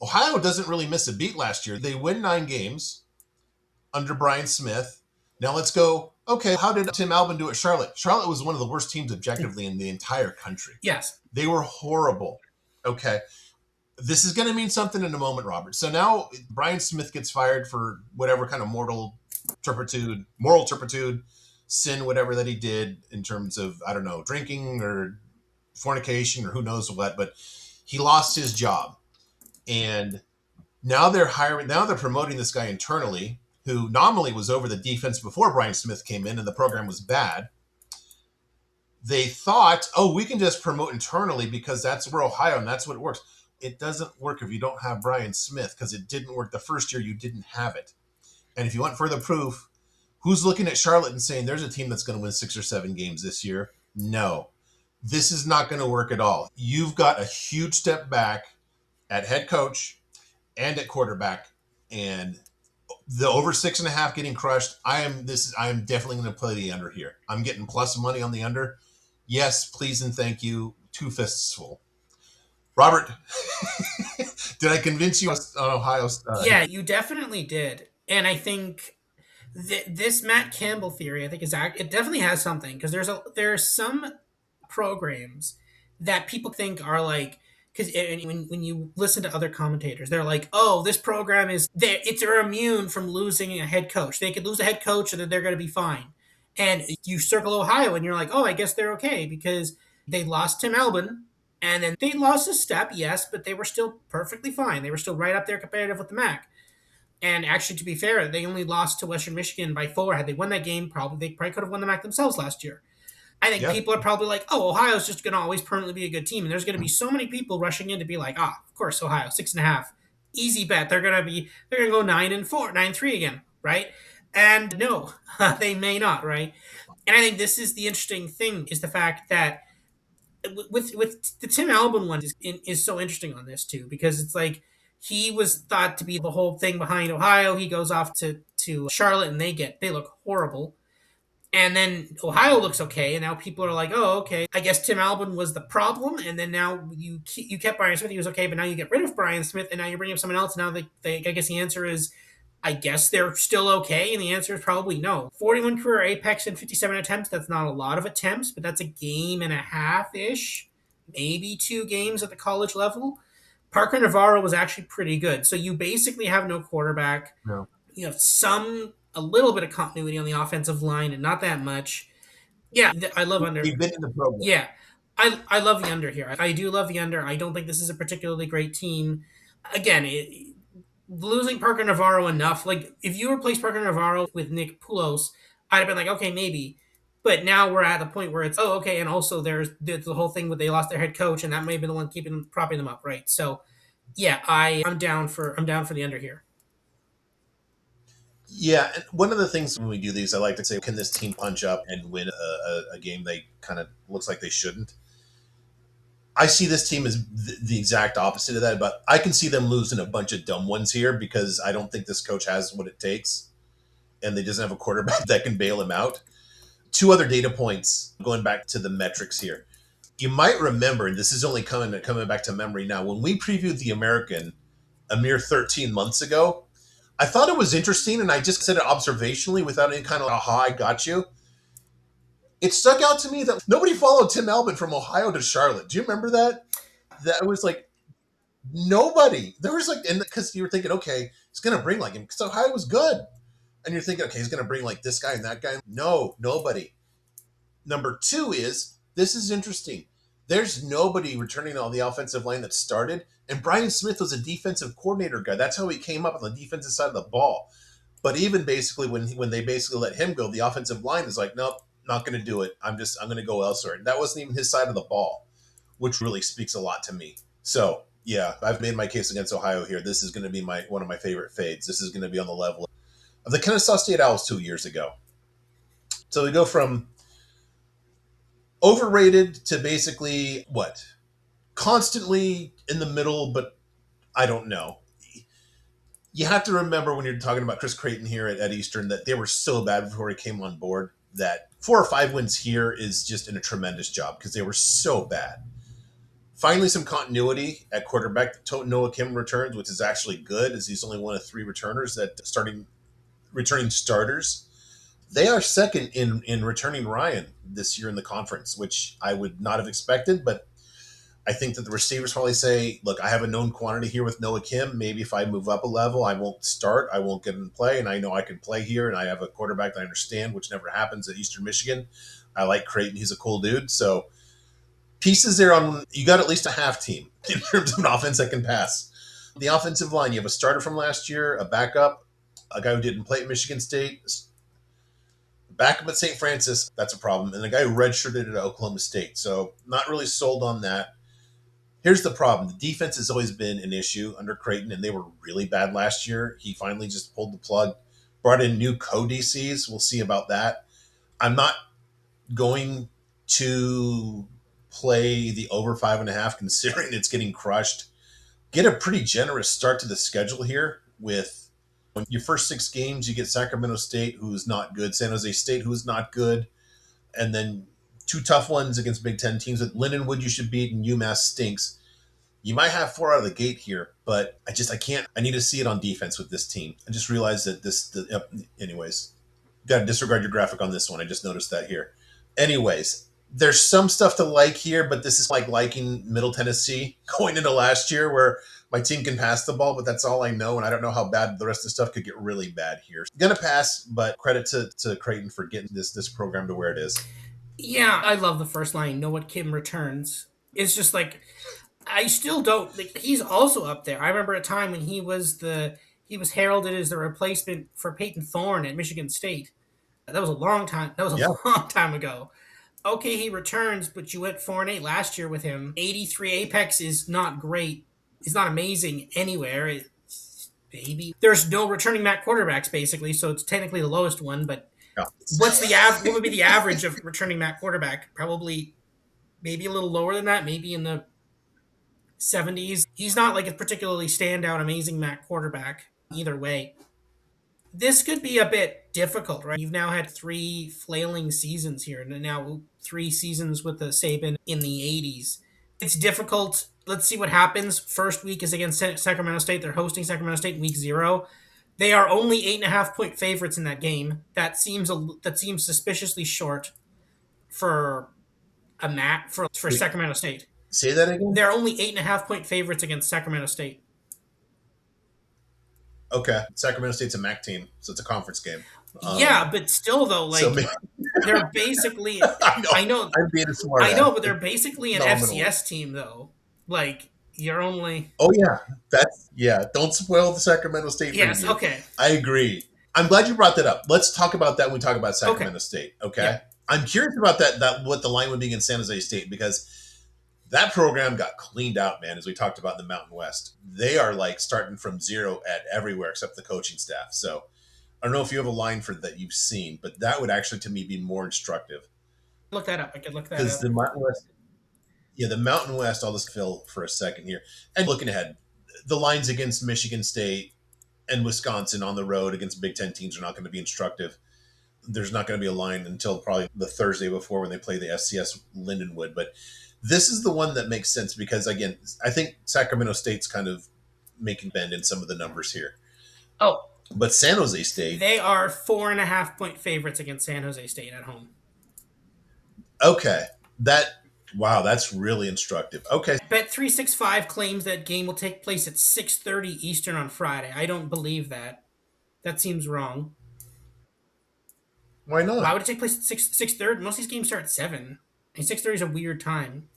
Ohio doesn't really miss a beat last year. They win 9 games under Brian Smith. Now let's go, okay, how did Tim Albin do at Charlotte? Charlotte was one of the worst teams objectively in the entire country. Yes. They were horrible. Okay. This is going to mean something in a moment, Robert. So now Brian Smith gets fired for whatever kind of moral turpitude, sin, whatever that he did in terms of, I don't know, drinking or fornication or who knows what, but he lost his job. And now they're promoting this guy internally who nominally was over the defense before Brian Smith came in and the program was bad. They thought, oh, we can just promote internally because that's where Ohio and that's what it works. It doesn't work if you don't have Brian Smith because it didn't work the first year you didn't have it. And if you want further proof, who's looking at Charlotte and saying there's a team that's going to win 6 or 7 games this year? No, this is not going to work at all. You've got a huge step back at head coach and at quarterback, and the over 6.5 getting crushed. I am definitely going to play the under here. I'm getting plus money on the under. Yes, please and thank you. 2 fists full. Robert, did I convince you on Ohio? Yeah, you definitely did, and I think this Matt Campbell theory, I think it definitely has something because there are some programs that people think are like because when you listen to other commentators, they're like, oh, this program is they're immune from losing a head coach. They could lose a head coach and then they're going to be fine. And you circle Ohio and you're like, oh, I guess they're okay because they lost Tim Albin and then they lost a step, yes, but they were still perfectly fine. They were still right up there competitive with the MAC. And actually, to be fair, they only lost to Western Michigan by 4. Had they won that game, they probably could have won the MAC themselves last year. I think Yeah, people are probably like, oh, Ohio's just going to always permanently be a good team. And there's going to be so many people rushing in to be like, of course, Ohio, 6.5. Easy bet. They're going to go 9-4, 9-3 again, right? And no, they may not, right? And I think this is the interesting thing is the fact that with the Tim Albin one is so interesting on this too because it's like he was thought to be the whole thing behind Ohio. He goes off to Charlotte and they look horrible. And then Ohio looks okay, and now people are like, "Oh, okay. I guess Tim Albin was the problem." And then now you kept Brian Smith, he was okay, but now you get rid of Brian Smith, and now you're bringing up someone else. Now I guess the answer is, I guess they're still okay, and the answer is probably no. 41 career apex and 57 attempts. That's not a lot of attempts, but that's a game and a half ish, maybe 2 games at the college level. Parker Navarro was actually pretty good. So you basically have no quarterback. no. You have a little bit of continuity on the offensive line and not that much. Yeah, I love under. We've been in the program. Yeah, I love the under here. I do love the under. I don't think this is a particularly great team. Again, losing Parker Navarro enough. Like if you replace Parker Navarro with Nick Poulos, I'd have been like, okay, maybe. But now we're at the point where it's okay, and also there's the whole thing where they lost their head coach, and that may be the one propping them up, right? So yeah, I'm down for the under here. Yeah, and one of the things when we do these, I like to say, can this team punch up and win a game they kind of looks like they shouldn't? I see this team as the exact opposite of that, but I can see them losing a bunch of dumb ones here because I don't think this coach has what it takes, and they doesn't have a quarterback that can bail him out. Two other data points going back to the metrics here. You might remember, and this is only coming back to memory now, when we previewed the American a mere 13 months ago, I thought it was interesting, and I just said it observationally without any kind of aha, I got you. It stuck out to me that nobody followed Tim Albin from Ohio to Charlotte. Do you remember that? That was like nobody. There was like, and because you were thinking, okay, he's going to bring like him, because Ohio was good. And you're thinking, okay, he's going to bring like this guy and that guy. No, nobody. Number two is, this is interesting. There's nobody returning on the offensive line that started. And Brian Smith was a defensive coordinator guy. That's how he came up on the defensive side of the ball. But even basically when they basically let him go, the offensive line is like, nope, not going to do it. I'm going to go elsewhere. And that wasn't even his side of the ball, which really speaks a lot to me. So yeah, I've made my case against Ohio here. This is going to be one of my favorite fades. This is going to be on the level of the Kennesaw State Owls 2 years ago. So we go from overrated to basically what? Constantly in the middle, but I don't know. You have to remember when you're talking about Chris Creighton here at Eastern that they were so bad before he came on board that 4 or 5 wins here is just in a tremendous job because they were so bad. Finally, some continuity at quarterback. Noah Kim returns, which is actually good, as he's only one of 3 returners that returning starters. They are second in returning Ryan this year in the conference, which I would not have expected, but I think that the receivers probably say, look, I have a known quantity here with Noah Kim. Maybe if I move up a level, I won't start. I won't get in play. And I know I can play here. And I have a quarterback that I understand, which never happens at Eastern Michigan. I like Creighton. He's a cool dude. So pieces there on, you got at least a half team in terms of an offense that can pass. The offensive line, you have a starter from last year, a backup, a guy who didn't play at Michigan State, backup at St. Francis. That's a problem. And a guy who redshirted at Oklahoma State. So not really sold on that. Here's the problem. The defense has always been an issue under Creighton, and they were really bad last year. He finally just pulled the plug, brought in new co-DCs. We'll see about that. I'm not going to play the over 5.5 considering it's getting crushed. Get a pretty generous start to the schedule here with your first 6 games. You get Sacramento State, who's not good, San Jose State, who's not good, and then 2 tough ones against Big Ten teams with Lindenwood you should beat and UMass stinks. You might have 4 out of the gate here, but I can't. I need to see it on defense with this team. I just realized that anyways, got to disregard your graphic on this one. I just noticed that here. Anyways, there's some stuff to like here, but this is like liking Middle Tennessee going into last year where my team can pass the ball, but that's all I know. And I don't know how bad the rest of the stuff could get really bad here. Gonna pass, but credit to Creighton for getting this program to where it is. Yeah, I love the first line. Know what Kim returns. It's just like I still don't. Like, he's also up there. I remember a time when he was heralded as the replacement for Peyton Thorne at Michigan State. That was a long time. That was Yeah. a long time ago. Okay, he returns, but you went 4-8 last year with him. 83 Apex is not great. It's not amazing anywhere. It's maybe there's no returning MAC quarterbacks basically, so it's technically the lowest one. But Yeah. what would be the average of returning MAC quarterback? Probably maybe a little lower than that. Maybe in the 70s. He's not like a particularly standout, amazing MAC quarterback either way. This could be a bit difficult, right? You've now had 3 flailing seasons here, and now 3 seasons with the Saban in the 80s. It's difficult. Let's see what happens. First week is against Sacramento State. They're hosting Sacramento State in week 0. They are only 8.5-point favorites in that game. That seems suspiciously short for a MAC for Wait, Sacramento State. say that again. They're only 8.5-point favorites against Sacramento State. Okay, Sacramento State's a MAC team, so it's a conference game. Yeah, but still though, So like they're basically I know I know I'm being a smart I know, ass. but they're basically an Nominally. FCS team though. Like you're only Oh yeah, that's yeah. Don't spoil the Sacramento State yes, preview. okay. I agree. I'm glad you brought that up. Let's talk about that when we talk about Okay. Sacramento State. Yeah. Okay, I'm curious about that what the line would be in San Jose State because that program got cleaned out, man. As we talked about in the Mountain West, they are like starting from zero at everywhere except the coaching staff. So I don't know if you have a line for that you've seen, but that would actually to me be more instructive Look that up. I could look that because up. the Mountain West, yeah, the Mountain West. I'll just fill for a second here and looking ahead, the lines against Michigan State and Wisconsin on the road against Big Ten teams are not going to be instructive. There's not going to be a line until probably the Thursday before when they play the FCS Lindenwood. But this is the one that makes sense because, again, I think Sacramento State's kind of making bend in some of the numbers here. Oh, But San Jose State, they are 4.5 point favorites against San Jose State at home. okay, that, wow, that's really instructive. Okay, Bet365 claims that game will take place at 6:30 Eastern on Friday. I don't believe that. That seems wrong. why Why not? would it take place at 6:30? Most of these games start at 7. And 6:30 is a weird time.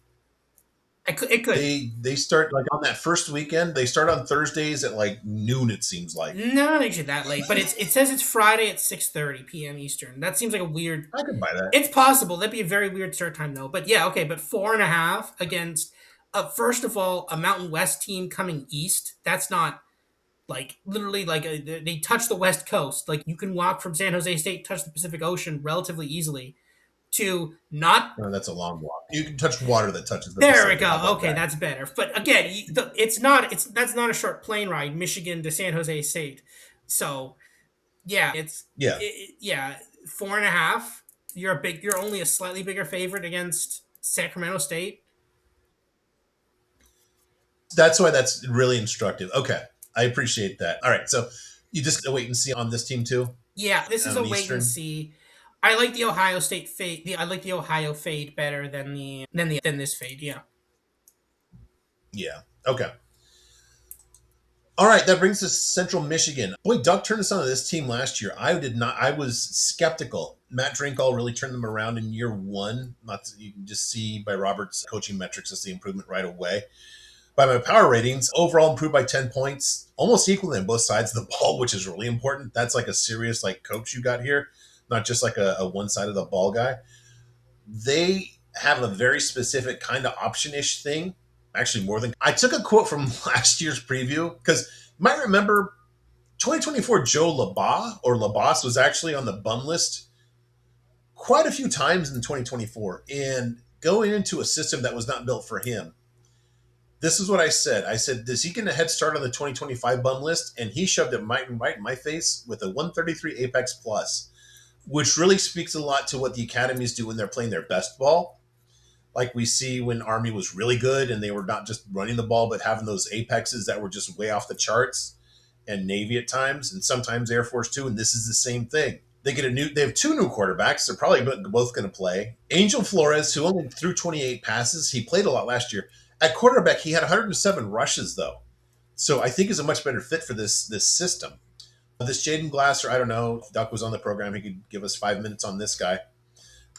It could. They start like on that first weekend. They start on Thursdays at like noon. It seems like Not actually that late, but it says it's Friday at 6:30 p.m. Eastern. That seems like a weird. I could buy that. It's possible. That'd be a very weird start time though. But yeah, okay. But 4.5 against, first of all, a Mountain West team coming east. That's not like literally like they touch the West Coast. Like you can walk from San Jose State, touch the Pacific Ocean relatively easily. To not No, that's a long walk. You can touch water that touches the There we Pacific. How go. about Okay, that? that's better. But again, it's not. It's that's not a short plane ride. Michigan to San Jose State. So yeah, Yeah, yeah, 4.5. You're a big. You're only a slightly bigger favorite against Sacramento State. that's why that's really instructive. Okay, I appreciate that. All right, so you just wait and see on this team too Yeah, this is a on wait and Eastern. see. I like the Ohio State fade. I like the Ohio fade better than this fade. Yeah. Yeah. Okay. All right, that brings us to Central Michigan. Boy, Duck turned us on to this team last year. I did not. I was skeptical. Matt Drinkall really turned them around in year one. Not to, you can just see by Robert's coaching metrics, that's the improvement right away. By my power ratings, overall improved by 10 points, almost equally on both sides of the ball, which is really important. That's like a serious like coach you got here, not just like a one side of the ball guy. They have a very specific kind of option-ish thing. Actually, more than I took a quote from last year's preview because you might remember 2024 Joe Labas or Labas was actually on the bum list quite a few times in 2024 and going into a system that was not built for him. This is what I said. I said, does he get a head start on the 2025 bum list? And he shoved it right in my face with a 133 Apex Plus, which really speaks a lot to what the academies do when they're playing their best ball. Like we see when Army was really good and they were not just running the ball, but having those apexes that were just way off the charts, and Navy at times, and sometimes Air Force too. And this is the same thing. They have two new quarterbacks. They're probably both going to play. Angel Flores, who only threw 28 passes, he played a lot last year. At quarterback, he had 107 rushes though, so I think is a much better fit for this system. This Jaden Glasser, I don't know if Duck was on the program. He could give us 5 minutes on this guy.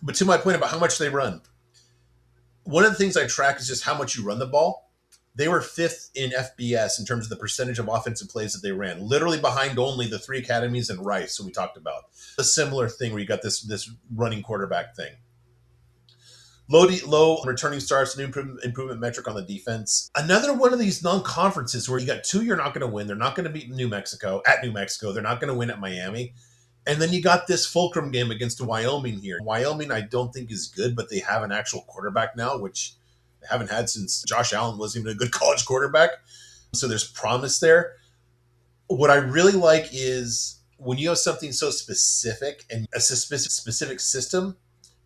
But to my point about how much they run, one of the things I track is just how much you run the ball. They were fifth in FBS in terms of the percentage of offensive plays that they ran, literally behind only the three academies and Rice, who we talked about. A similar thing where you got this running quarterback thing. Low returning starts, an improvement metric on the defense. Another one of these non-conferences where you got two you're not going to win. They're not going to beat New Mexico at New Mexico. They're not going to win at Miami. And then you got this fulcrum game against Wyoming here. Wyoming, I don't think is good, but they have an actual quarterback now, which they haven't had since Josh Allen wasn't even a good college quarterback. So there's promise there. What I really like is when you have something so specific and a specific system,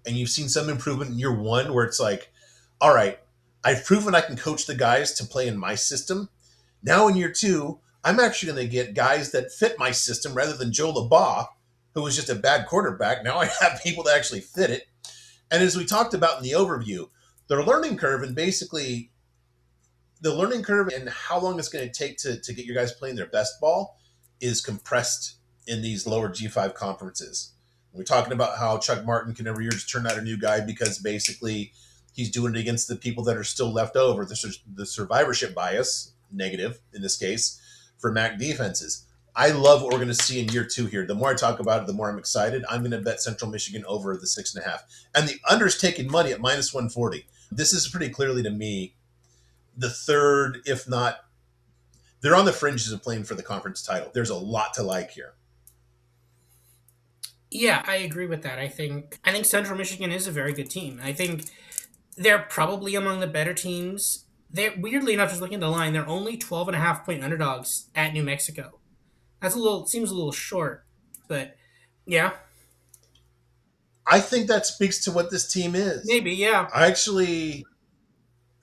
and you've seen some improvement in year one where it's like, all right, I've proven I can coach the guys to play in my system. Now in year two, I'm actually going to get guys that fit my system rather than Joe Labas, who was just a bad quarterback. Now I have people that actually fit it. And as we talked about in the overview, the learning curve and basically the learning curve and how long it's going to take to get your guys playing their best ball is compressed in these lower G5 conferences. We're talking about how Chuck Martin can every year just turn out a new guy because basically he's doing it against the people that are still left over. The survivorship bias, negative in this case, for MAC defenses. I love what we're going to see in year two here. The more I talk about it, the more I'm excited. I'm going to bet Central Michigan over the 6.5. And the under's taking money at minus 140. This is pretty clearly to me the third, if not, they're on the fringes of playing for the conference title. There's a lot to like here. Yeah, I agree with that. I think Central Michigan is a very good team. I think they're probably among the better teams. They're weirdly enough, just looking at the line, they're only 12.5 point underdogs at New Mexico. That's a little seems a little short, but yeah. I think that speaks to what this team is. Maybe, yeah. I actually,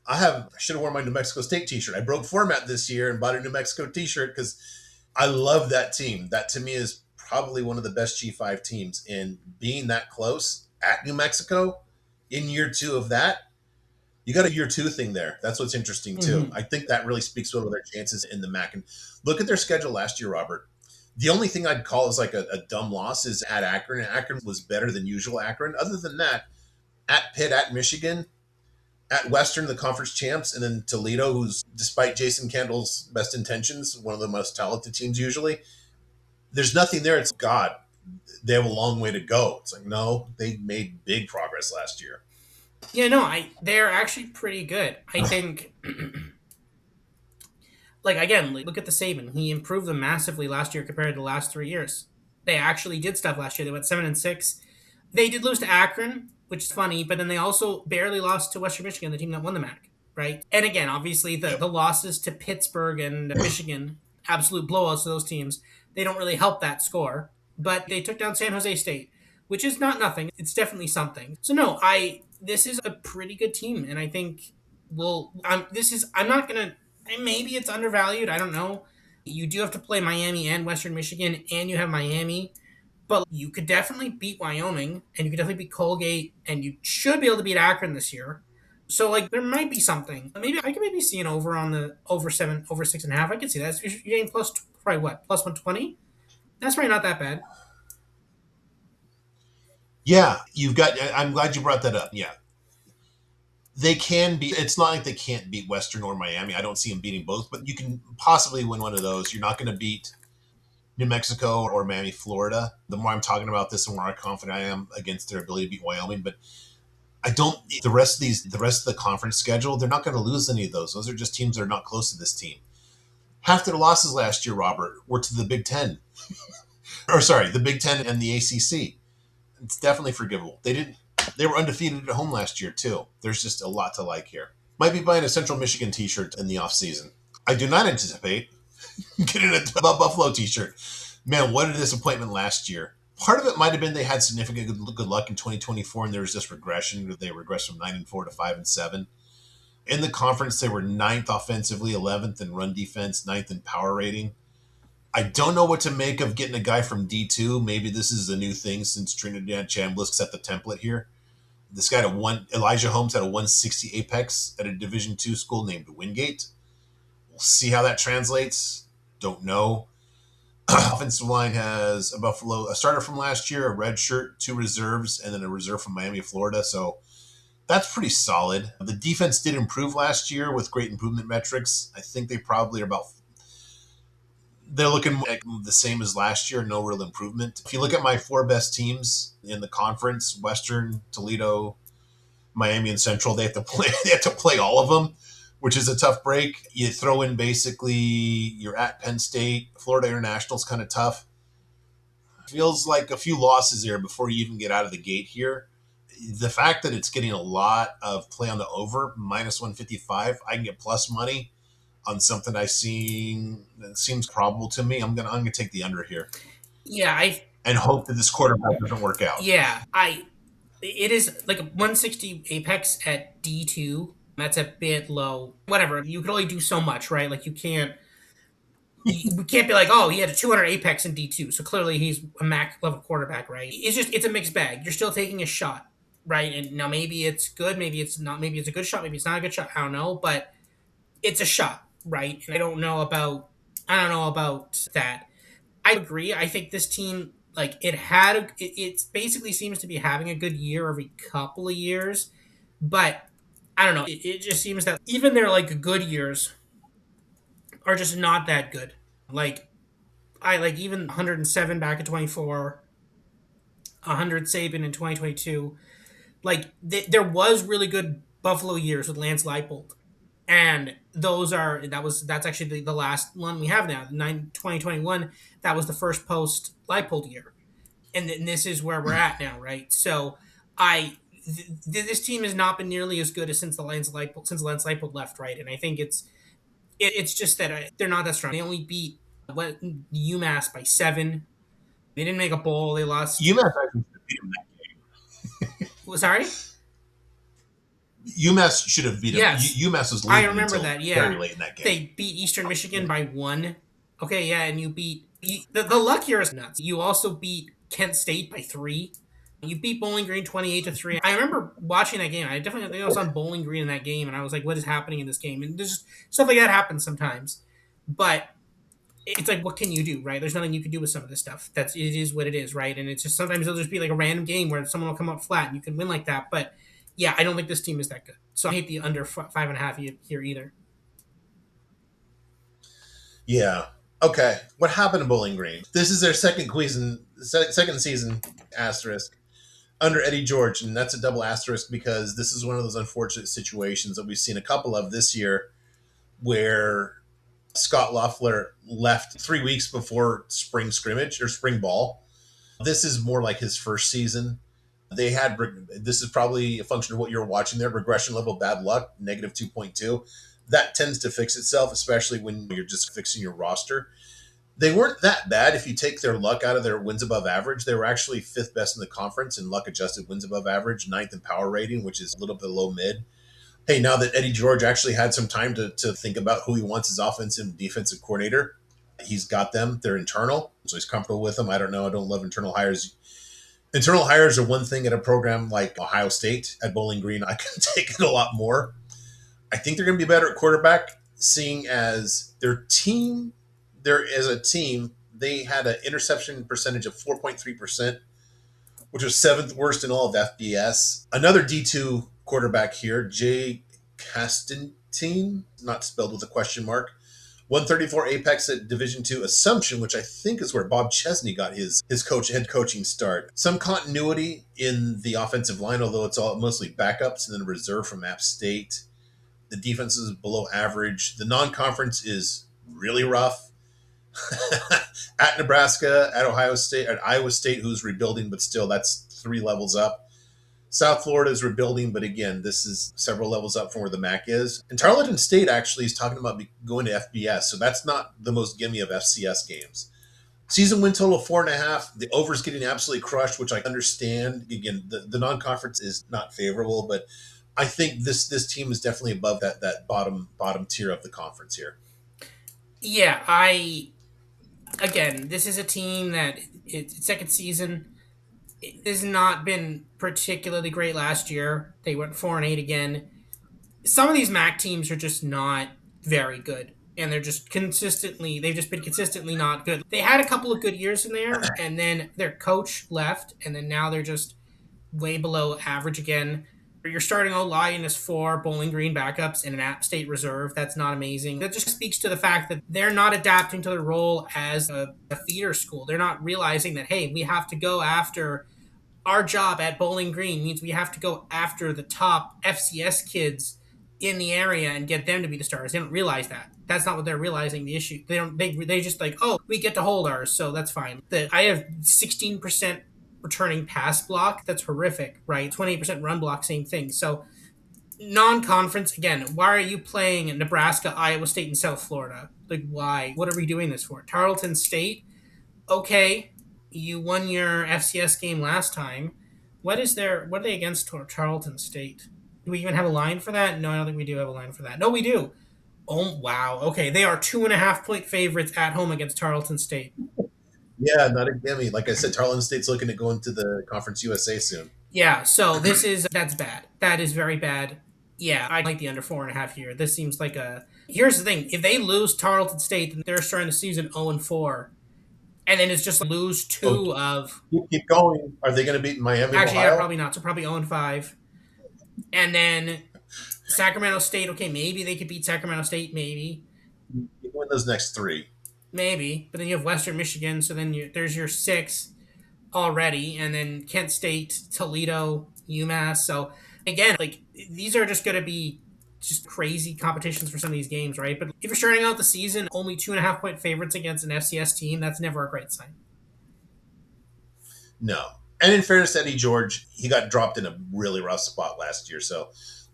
I should have worn my New Mexico State T-shirt. I broke format this year and bought a New Mexico T-shirt because I love that team. That to me is probably one of the best G5 teams. And being that close at New Mexico in year two of that, you got a year two thing there. That's what's interesting too. Hmm. I think that really speaks to their chances in the MAC. And look at their schedule last year, Robert. The only thing I'd call is like a dumb loss is at Akron. Akron was better than usual Akron. Other than that, at Pitt, at Michigan, at Western, the conference champs, and then Toledo, who's, despite Jason Candle's best intentions, one of the most talented teams usually. There's nothing there. It's God. They have a long way to go. It's like, no, they made big progress last year. Yeah, no, they're actually pretty good. I think, like again, like, look at the Saban. He improved them massively last year compared to the last 3 years. They actually did stuff last year. They went 7-6. They did lose to Akron, which is funny, but then they also barely lost to Western Michigan, the team that won the MAC, right? And again, obviously Yep. the losses to Pittsburgh and Michigan, absolute blowouts to those teams, they don't really help that score. But they took down San Jose State, which is not nothing. It's definitely something. So no, I this is a pretty good team, and I think I'm not gonna. Maybe it's undervalued. I don't know. You do have to play Miami and Western Michigan, and you have Miami, but you could definitely beat Wyoming, and you could definitely beat Colgate, and you should be able to beat Akron this year. So like there might be something. Maybe I could maybe see an over on the over 6.5. I could see that. You're getting plus probably what plus 120. That's probably not that bad. Yeah, you've got. I'm glad you brought that up. Yeah, they can be. It's not like they can't beat Western or Miami. I don't see them beating both, but you can possibly win one of those. You're not going to beat New Mexico or Miami, Florida. The more I'm talking about this, the more confident I am against their ability to beat Wyoming. But I don't. The rest of the conference schedule, they're not going to lose any of those. Those are just teams that are not close to this team. Half their losses last year, Robert, were to the Big Ten, or sorry, the Big Ten and the ACC. It's definitely forgivable. They didn't. They were undefeated at home last year too. There's just a lot to like here. Might be buying a Central Michigan T-shirt in the off season. I do not anticipate getting a Buffalo T-shirt. Man, what a disappointment last year. Part of it might have been they had significant good luck in 2024, and there was just regression. They regressed from 9-4 to 5-7. In the conference, they were ninth offensively, 11th in run defense, ninth in power rating. I don't know what to make of getting a guy from D2. Maybe this is a new thing since Trinidad Chambliss set the template here. This guy Elijah Holmes had a 160 apex at a Division two school named Wingate. We'll see how that translates. Don't know. Offensive line has a Buffalo, a starter from last year, a red shirt, two reserves, and then a reserve from Miami, Florida. So that's pretty solid. The defense did improve last year with great improvement metrics. I think they probably are about, they're looking at the same as last year, no real improvement. If you look at my four best teams in the conference, Western, Toledo, Miami, and Central, they have to play they have to play all of them, which is a tough break. You throw in basically you're at Penn State, Florida International is kind of tough. Feels like a few losses there before you even get out of the gate here. The fact that it's getting a lot of play on the over minus 155, I can get plus money on something I seen that seems probable to me. I'm gonna take the under here Yeah, I and hope that this quarterback doesn't work out. yeah I it is like a 160 apex at D2. That's a bit low. Whatever. You can only do so much, right? Like we can't be like, oh, he had a 200 apex in D2, so clearly he's a MAC level quarterback, right? It's a mixed bag. You're still taking a shot, right? And now maybe it's good, maybe it's not, maybe it's a good shot, maybe it's not a good shot. I don't know, but it's a shot, right? And I don't know about that. I agree. I think this team, like it basically seems to be having a good year every couple of years, but I don't know. It just seems that even their like good years are just not that good. Like I like even 107 back in 24, 100 Saban in 2022. Like there was really good Buffalo years with Lance Leipold, and that's actually the last one we have now. 2021. That was the first post Leipold year, and this is where we're at now, right? So this team has not been nearly as good as since Lance Leipold left, right? And I think it's just that they're not that strong. They only beat UMass by 7. They didn't make a bowl. They lost. UMass actually beat him that game. Sorry. UMass should have beat them. Yes, UMass was I leading remember until that. very Yeah, late in that game. they beat Eastern Michigan Yeah. by one. Okay, yeah, and you beat the luck here is nuts. You also beat Kent State by three. You beat Bowling Green 28-3. I remember watching that game. I definitely think I was on Bowling Green in that game, and I was like, "What is happening in this game?" And there's just stuff like that happens sometimes. But it's like, what can you do, right? There's nothing you can do with some of this stuff. It is what it is, right? And it's just sometimes it'll just be like a random game where someone will come up flat and you can win like that. But yeah, I don't think this team is that good. So I hate the under 5.5 here either. Yeah. Okay. What happened to Bowling Green? This is their second season asterisk under Eddie George, and that's a double asterisk because this is one of those unfortunate situations that we've seen a couple of this year, where Scott Loeffler left 3 weeks before spring scrimmage or spring ball. This is more like his first season. They had this is probably a function of what you're watching there. Regression level bad luck, negative 2.2. That tends to fix itself, especially when you're just fixing your roster. They weren't that bad if you take their luck out of their wins above average. They were actually fifth best in the conference in luck adjusted wins above average, ninth in power rating, which is a little bit low mid. Hey, now that Eddie George actually had some time to think about who he wants as offensive and defensive coordinator, he's got them. They're internal, so he's comfortable with them. I don't know. I don't love internal hires. Internal hires are one thing at a program like Ohio State. At Bowling Green, I can take it a lot more. I think they're going to be better at quarterback, seeing as a team, they had an interception percentage of 4.3%, which was seventh worst in all of FBS. Another D2 quarterback here, Jay Castantine, not spelled with a question mark. 134 Apex at Division Two Assumption, which I think is where Bob Chesney got his head coaching start. Some continuity in the offensive line, although it's all mostly backups and then reserve from App State. The defense is below average. The non-conference is really rough. At Nebraska, at Ohio State, at Iowa State, who's rebuilding, but still that's 3 levels up. South Florida is rebuilding, but again, this is several levels up from where the MAC is. And Tarleton State actually is talking about going to FBS, so that's not the most gimme of FCS games. Season win total of 4.5. The over is getting absolutely crushed, which I understand. Again, the non-conference is not favorable, but I think this team is definitely above that bottom tier of the conference here. Yeah, I again, this is a team that its second season. It has not been particularly great last year. They went 4-8 again. Some of these MAC teams are just not very good. And they've just been consistently not good. They had a couple of good years in there, and then their coach left, and then now they're just way below average again. You're starting O line is 4 Bowling Green backups and an App State reserve. That's not amazing. That just speaks to the fact that they're not adapting to the role as a feeder school. They're not realizing that, hey, we have to go after our job at Bowling Green means we have to go after the top FCS kids in the area and get them to be the stars. They don't realize that. That's not what they're realizing. The issue they don't they just like, oh, we get to hold ours, so that's fine. I have 16% returning pass block. That's horrific, right? 28% run block, same thing. So non-conference again. Why are you playing in Nebraska, Iowa State, and South Florida? Like, why? What are we doing this for? Tarleton State, okay, you won your FCS game last time. What are they against Charlton State? Do we even have a line for that? No, I don't think we do have a line for that. No, we do. Oh wow. Okay, they are 2.5 point favorites at home against Tarleton State. Yeah, not a gimme. Like I said, Tarleton State's looking to go into the Conference USA soon. Yeah, so that's bad. That is very bad. Yeah, I like the under 4.5 here. This seems like a. Here's the thing: if they lose Tarleton State, then they're starting the season 0-4, and then it's just like lose Oh, two of. keep going. Are they going to beat Miami of Actually, yeah, Ohio? probably not. So probably 0-5. And then Sacramento State, okay, maybe they could beat Sacramento State, maybe. You win those next three. Maybe. But then you have Western Michigan, so then there's your 6 already. And then Kent State, Toledo, UMass. So again, like these are just going to be just crazy competitions for some of these games, right? But if you're starting out the season only 2.5 point favorites against an FCS team, that's never a great sign. No. And in fairness to Eddie George, he got dropped in a really rough spot last year. So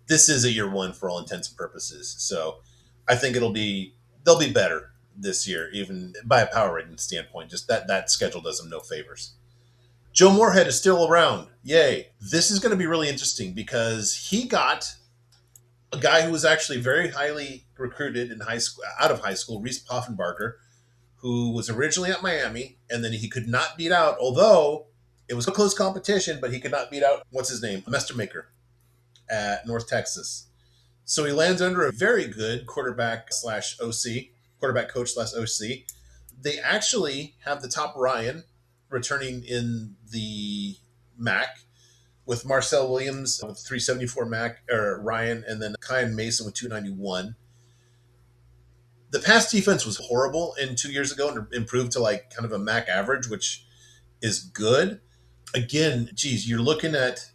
this is a year one for all intents and purposes. So I think they'll be better this year, even by a power rating standpoint. Just that schedule does them no favors. Joe Moorhead is still around. Yay. This is going to be really interesting because he got a guy who was actually very highly recruited in high school, out of high school, Reese Poffenbarger, who was originally at Miami, and then he could not beat out, although it was a close competition, but he could not beat out, what's his name, Mestermaker at North Texas. So he lands under a very good quarterback slash OC, quarterback coach slash OC. They actually have the top Ryan returning in the MAC with Marcel Williams with 374 Mac or Ryan, and then Kyan Mason with 291. The pass defense was horrible in 2 years ago and improved to like kind of a MAC average, which is good. Again, geez, you're looking at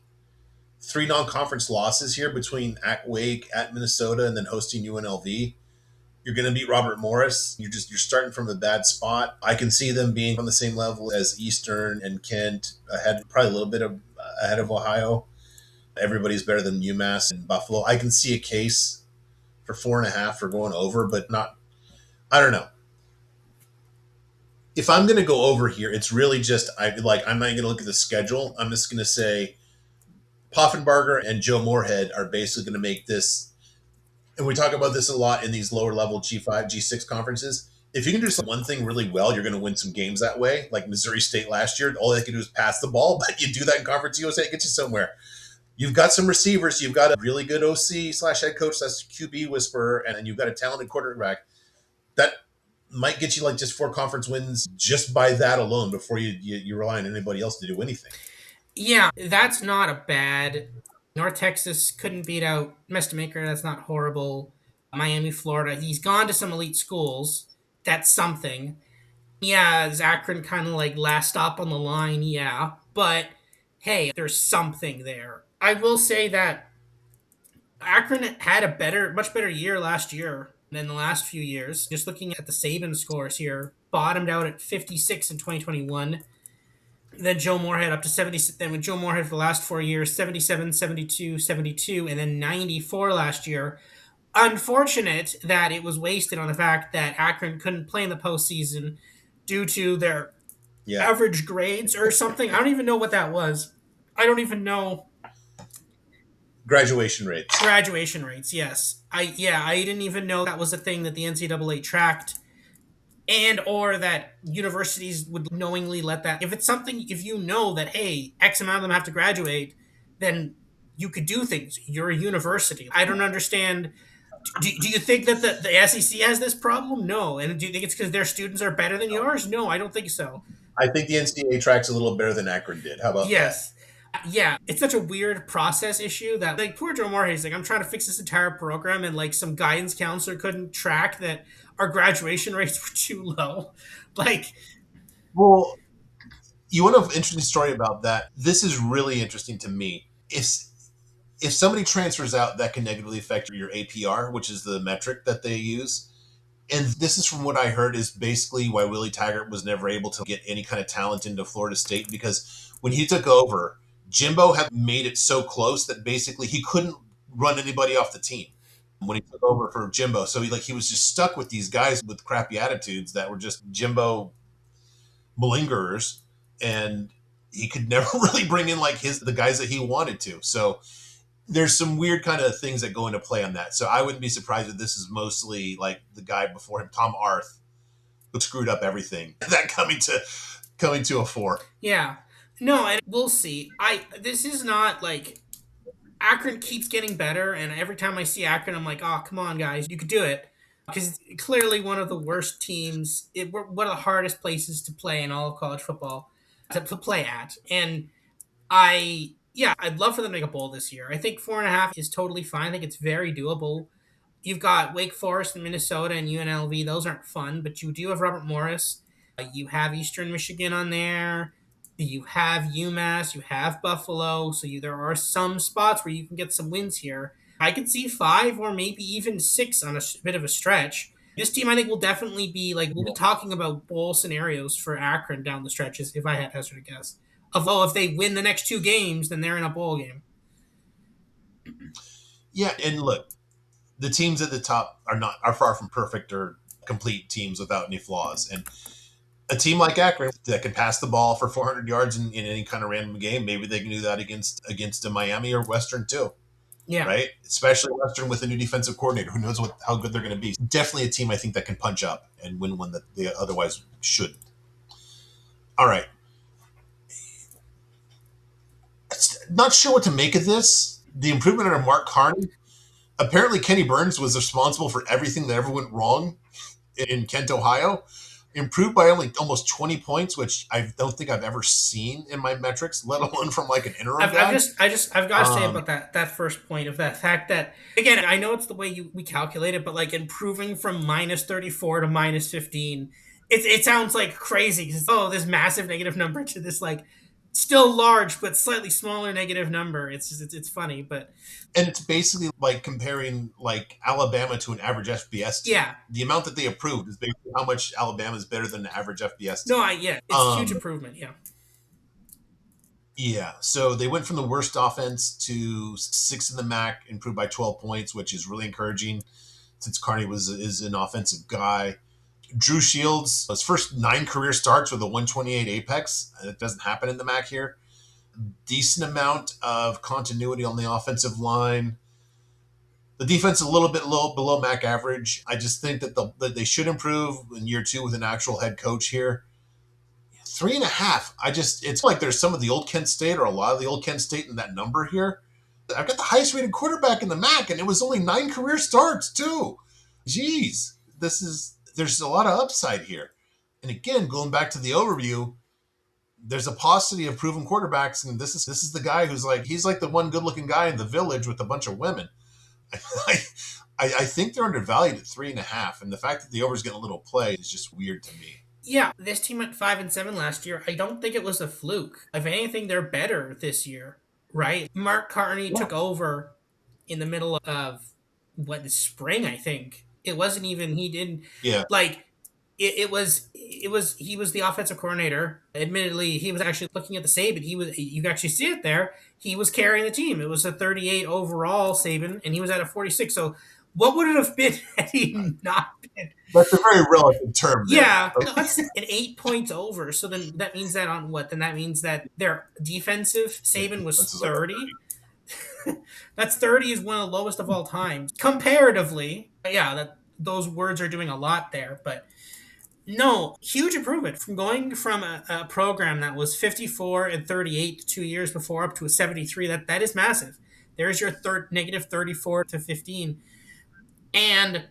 three non-conference losses here between at Wake, at Minnesota, and then hosting UNLV. You're going to beat Robert Morris. You're starting from a bad spot. I can see them being on the same level as Eastern and Kent, ahead probably a little bit of ahead of Ohio. Everybody's better than UMass and Buffalo. I can see a case for 4.5 for going over, but not. I don't know. If I'm going to go over here, it's really just I'm not going to look at the schedule. I'm just going to say Poffenbarger and Joe Moorhead are basically going to make this. And we talk about this a lot in these lower level G5, G6 conferences. If you can do one thing really well, you're going to win some games that way. Like Missouri State last year, all they could do is pass the ball, but you do that in Conference USA, it gets you somewhere. You've got some receivers. You've got a really good OC slash head coach that's QB whisperer, and then you've got a talented quarterback that might get you like just 4 conference wins just by that alone before you rely on anybody else to do anything. Yeah, that's not a bad. North Texas couldn't beat out Maker. That's not horrible. Miami, Florida. He's gone to some elite schools. That's something. Yeah, is Akron kind of like last stop on the line? Yeah, but hey, there's something there. I will say that Akron had a much better year last year than the last few years. Just looking at the Saban scores here, bottomed out at 56 in 2021. Then Joe Moorhead up to 70. Then with Joe Moorhead for the last 4 years, 77, 72, 72, and then 94 last year. Unfortunate that it was wasted on the fact that Akron couldn't play in the postseason due to their Yeah. average grades or something. I don't even know what that was. I don't even know. Graduation rates. Graduation rates, yes. I didn't even know that was a thing that the NCAA tracked, and or that universities would knowingly let that. If it's something, if you know that hey, X amount of them have to graduate, then you could do things. You're a university. I don't understand. Do you think that the SEC has this problem? No. And do you think it's because their students are better than yours? No, I don't think so. I think the NCAA tracks a little better than Akron did. How about that? Yes. Yeah, it's such a weird process issue that like poor Joe Moore, he's like, I'm trying to fix this entire program, and like some guidance counselor couldn't track that our graduation rates were too low. Like, Well, you want an interesting story about that? This is really interesting to me. If somebody transfers out, that can negatively affect your APR, which is the metric that they use. And this is from what I heard is basically why Willie Taggart was never able to get any kind of talent into Florida State, because when he took over, Jimbo had made it so close that basically he couldn't run anybody off the team when he took over for Jimbo. So he was just stuck with these guys with crappy attitudes that were just Jimbo malingerers, and he could never really bring in like the guys that he wanted to. So there's some weird kind of things that go into play on that. So I wouldn't be surprised if this is mostly like the guy before him, Tom Arth, who screwed up everything. That coming to a fore. yeah. No, and we'll see. This is not like Akron keeps getting better, and every time I see Akron, I'm like, oh, come on, guys, you could do it. Because clearly one of the worst teams, one of the hardest places to play in all of college football to play at. And yeah, I'd love for them to make a bowl this year. I think 4.5 is totally fine. I think it's very doable. You've got Wake Forest and Minnesota and UNLV. Those aren't fun, but you do have Robert Morris. You have Eastern Michigan on there. You have UMass. You have Buffalo. So there are some spots where you can get some wins here. I could see 5 or maybe even 6 on a bit of a stretch. This team, I think, will definitely be like, we'll be talking about bowl scenarios for Akron down the stretches if I had to hazard a guess. Although if they win the next 2 games, then they're in a bowl game. Yeah, and look, the teams at the top are far from perfect or complete teams without any flaws. And A team like Akron that can pass the ball for 400 yards in any kind of random game, maybe they can do that against a Miami or Western too, Yeah. right? Especially Western with a new defensive coordinator. Who knows how good they're going to be? Definitely a team I think that can punch up and win one that they otherwise shouldn't. All right, not sure what to make of this. The improvement under Mark Carney. Apparently, Kenny Burns was responsible for everything that ever went wrong in Kent, Ohio. Improved by only almost 20 points, which I don't think I've ever seen in my metrics, let alone from like an interim guy. I've got to say Um, about that first point of that fact that again I know it's the way we calculate it, but like improving from -34 to -15, it sounds like crazy. Oh, this massive negative number to this like still large but slightly smaller negative number. It's just it's funny, but and it's basically like comparing like Alabama to an average FBS team. yeah, The amount that they approved is basically how much Alabama is better than an average FBS no, team. yeah, it's a huge Um, improvement. Yeah, yeah, so they went from the worst offense to sixth in the MAC, improved by 12 points, which is really encouraging since Carney was is an offensive guy. Drew Shields, his first 9 career starts with a 128 apex. It doesn't happen in the MAC here. Decent amount of continuity on the offensive line. The defense is a little bit low below MAC average. I just think that they should improve in year 2 with an actual head coach here. 3.5. It's like there's some of the old Kent State or a lot of the old Kent State in that number here. I've got the highest rated quarterback in the MAC, and it was only 9 career starts too. Jeez, there's a lot of upside here. And again, going back to the overview, there's a paucity of proven quarterbacks, and this is the guy he's like the one good looking guy in the village with a bunch of women. I, I think they're undervalued at 3.5, and the fact that the over's getting a little play is just weird to me. yeah. This team went 5-7 last year. I don't think it was a fluke. If anything, they're better this year, right? Mark Carney Yeah, took over in the middle of what the spring, I think. It wasn't even he didn't yeah, like it was he was the offensive coordinator. Admittedly, he was actually looking at the Saban. He was you can actually see it there. He was carrying the team. It was a 38 overall Saban, and he was at a 46. So what would it have been had he not been? that's a very relative term there. Yeah, no, that's an 8 points over. So then that means that on what? Then that means that their defensive Yeah, Saban was defense is like a 30. That's 30 is one of the lowest of all time comparatively. Yeah, that those words are doing a lot there, but no, huge improvement from going from a program that was 54-38 2 years before up to a 73. That is massive. There's your third -34 to 15, and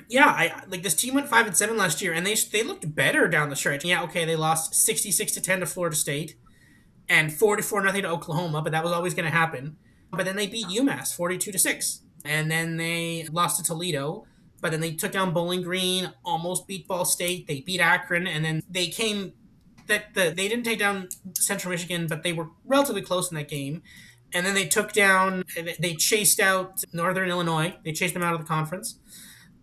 yeah, I like this team went 5-7 last year, and they looked better down the stretch. Yeah, okay, they lost 66-10 to Florida State and 44-0 to Oklahoma, but that was always going to happen. But then they beat UMass 42-6, and then they lost to Toledo. But then they took down Bowling Green, almost beat Ball State. They beat Akron, and then they came they didn't take down Central Michigan, but they were relatively close in that game. And then they chased out Northern Illinois. They chased them out of the conference.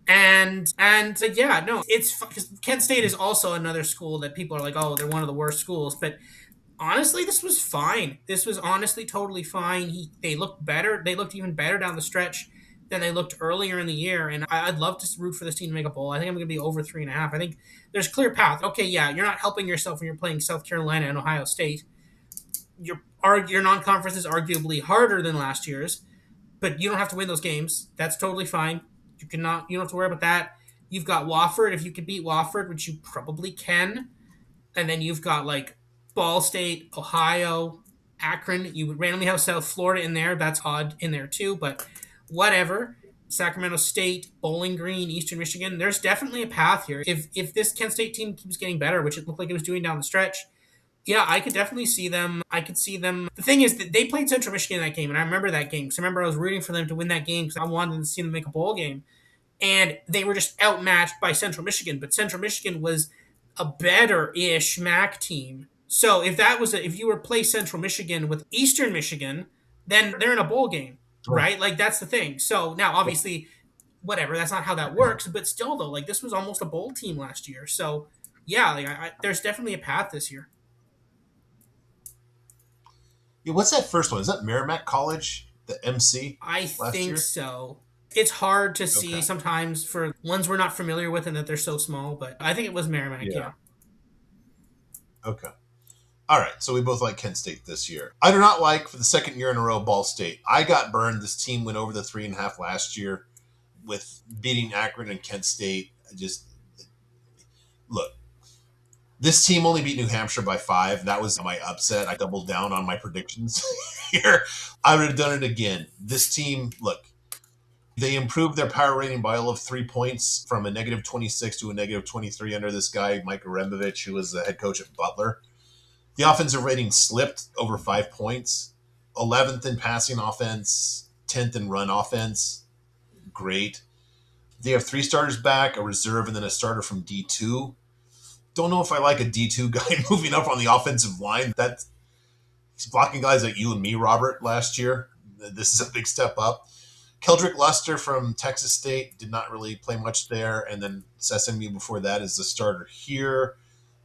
And yeah, no, it's because Kent State is also another school that people are like, oh, they're one of the worst schools. But honestly, this was fine. This was honestly totally fine. They looked better. They looked even better down the stretch than they looked earlier in the year. And I'd love to root for this team to make a bowl. I think I'm going to be over 3.5. I think there's a clear path. Okay, yeah, you're not helping yourself when you're playing South Carolina and Ohio State. Your non-conference is arguably harder than last year's, but you don't have to win those games. That's totally fine. You don't have to worry about that. You've got Wofford if you can beat Wofford, which you probably can, and then you've got like Ball State, Ohio, Akron. You would randomly have South Florida in there. That's odd in there too, but whatever. Sacramento State, Bowling Green, Eastern Michigan. There's definitely a path here. If this Kent State team keeps getting better, which it looked like it was doing down the stretch, yeah, I could definitely see them. I could see them. The thing is that they played Central Michigan in that game, and I remember that game because I remember I was rooting for them to win that game because I wanted to see them make a bowl game, and they were just outmatched by Central Michigan. But Central Michigan was a better-ish MAC team. So if you were play Central Michigan with Eastern Michigan, then they're in a bowl game, right? Like that's the thing. So now obviously, whatever, that's not how that works. But still, though, like this was almost a bowl team last year. So yeah, like there's definitely a path this year. Yeah, what's that first one? Is that Merrimack College, the MC I last think year? so. It's hard to see Okay. sometimes for ones we're not familiar with and that they're so small, but I think it was Merrimack, Yeah. yeah. Okay. All right. So we both like Kent State this year. I do not like, for the second year in a row, Ball State. I got burned. This team went over the 3.5 last year with beating Akron and Kent State. I just look. This team only beat New Hampshire by 5. That was my upset. I doubled down on my predictions here. I would have done it again. This team, look, they improved their power rating by all of 3 points from a negative 26 to a negative 23 under this guy, Mike Arembovich, who was the head coach at Butler. The offensive rating slipped over 5 points. 11th in passing offense, 10th in run offense. Great. They have 3 starters back, a reserve, and then a starter from D2. Don't know if I like a D2 guy moving up on the offensive line. That's he's blocking guys like you and me, Robert, last year. This is a big step up. Keldrick Luster from Texas State did not really play much there. And then Sesame before that is the starter here.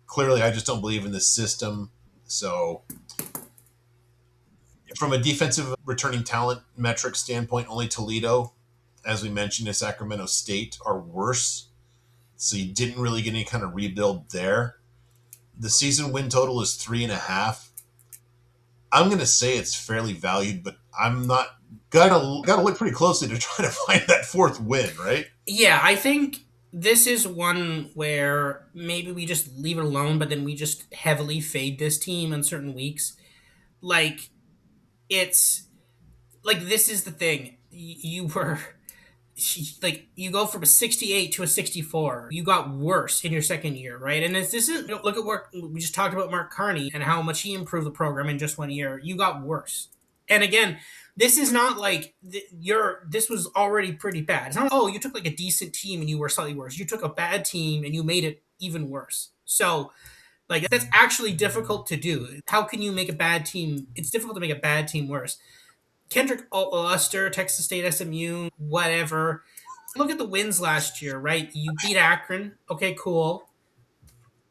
Clearly, I just don't believe in this system. So, from a defensive returning talent metric standpoint, only Toledo, as we mentioned, and Sacramento State are worse. So, you didn't really get any kind of rebuild there. The season win total is 3.5. I'm going to say it's fairly valued, but I'm not. Gotta look pretty closely to try to find that fourth win, right? Yeah, I think this is one where maybe we just leave it alone, but then we just heavily fade this team on certain weeks. Like, it's like this is the thing. You were like you go from a 68 to a 64. You got worse in your second year, right? And this isn't look at what we just talked about Mark Carney and how much he improved the program in just one year. You got worse. And again, this is not like this was already pretty bad. It's not oh, you took like a decent team and you were slightly worse. You took a bad team and you made it even worse. So like that's actually difficult to do. How can you make a bad team? It's difficult to make a bad team worse. Kendrick Luster, Texas State, SMU, whatever. Look at the wins last year, right? You beat Akron, okay, cool,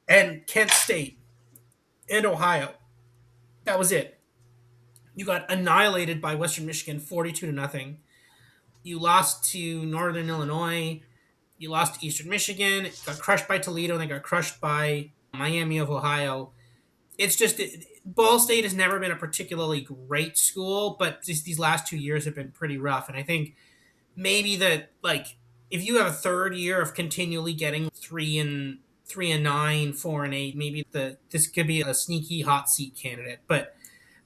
and Kent State and Ohio. That was it. You got annihilated by Western Michigan, 42-0. You lost to Northern Illinois. You lost to Eastern Michigan. Got crushed by Toledo, and they got crushed by Miami of Ohio. It's just Ball State has never been a particularly great school, but these last 2 years have been pretty rough. And I think maybe that like if you have a third year of continually getting 3-9, 4-8, maybe this could be a sneaky hot seat candidate. But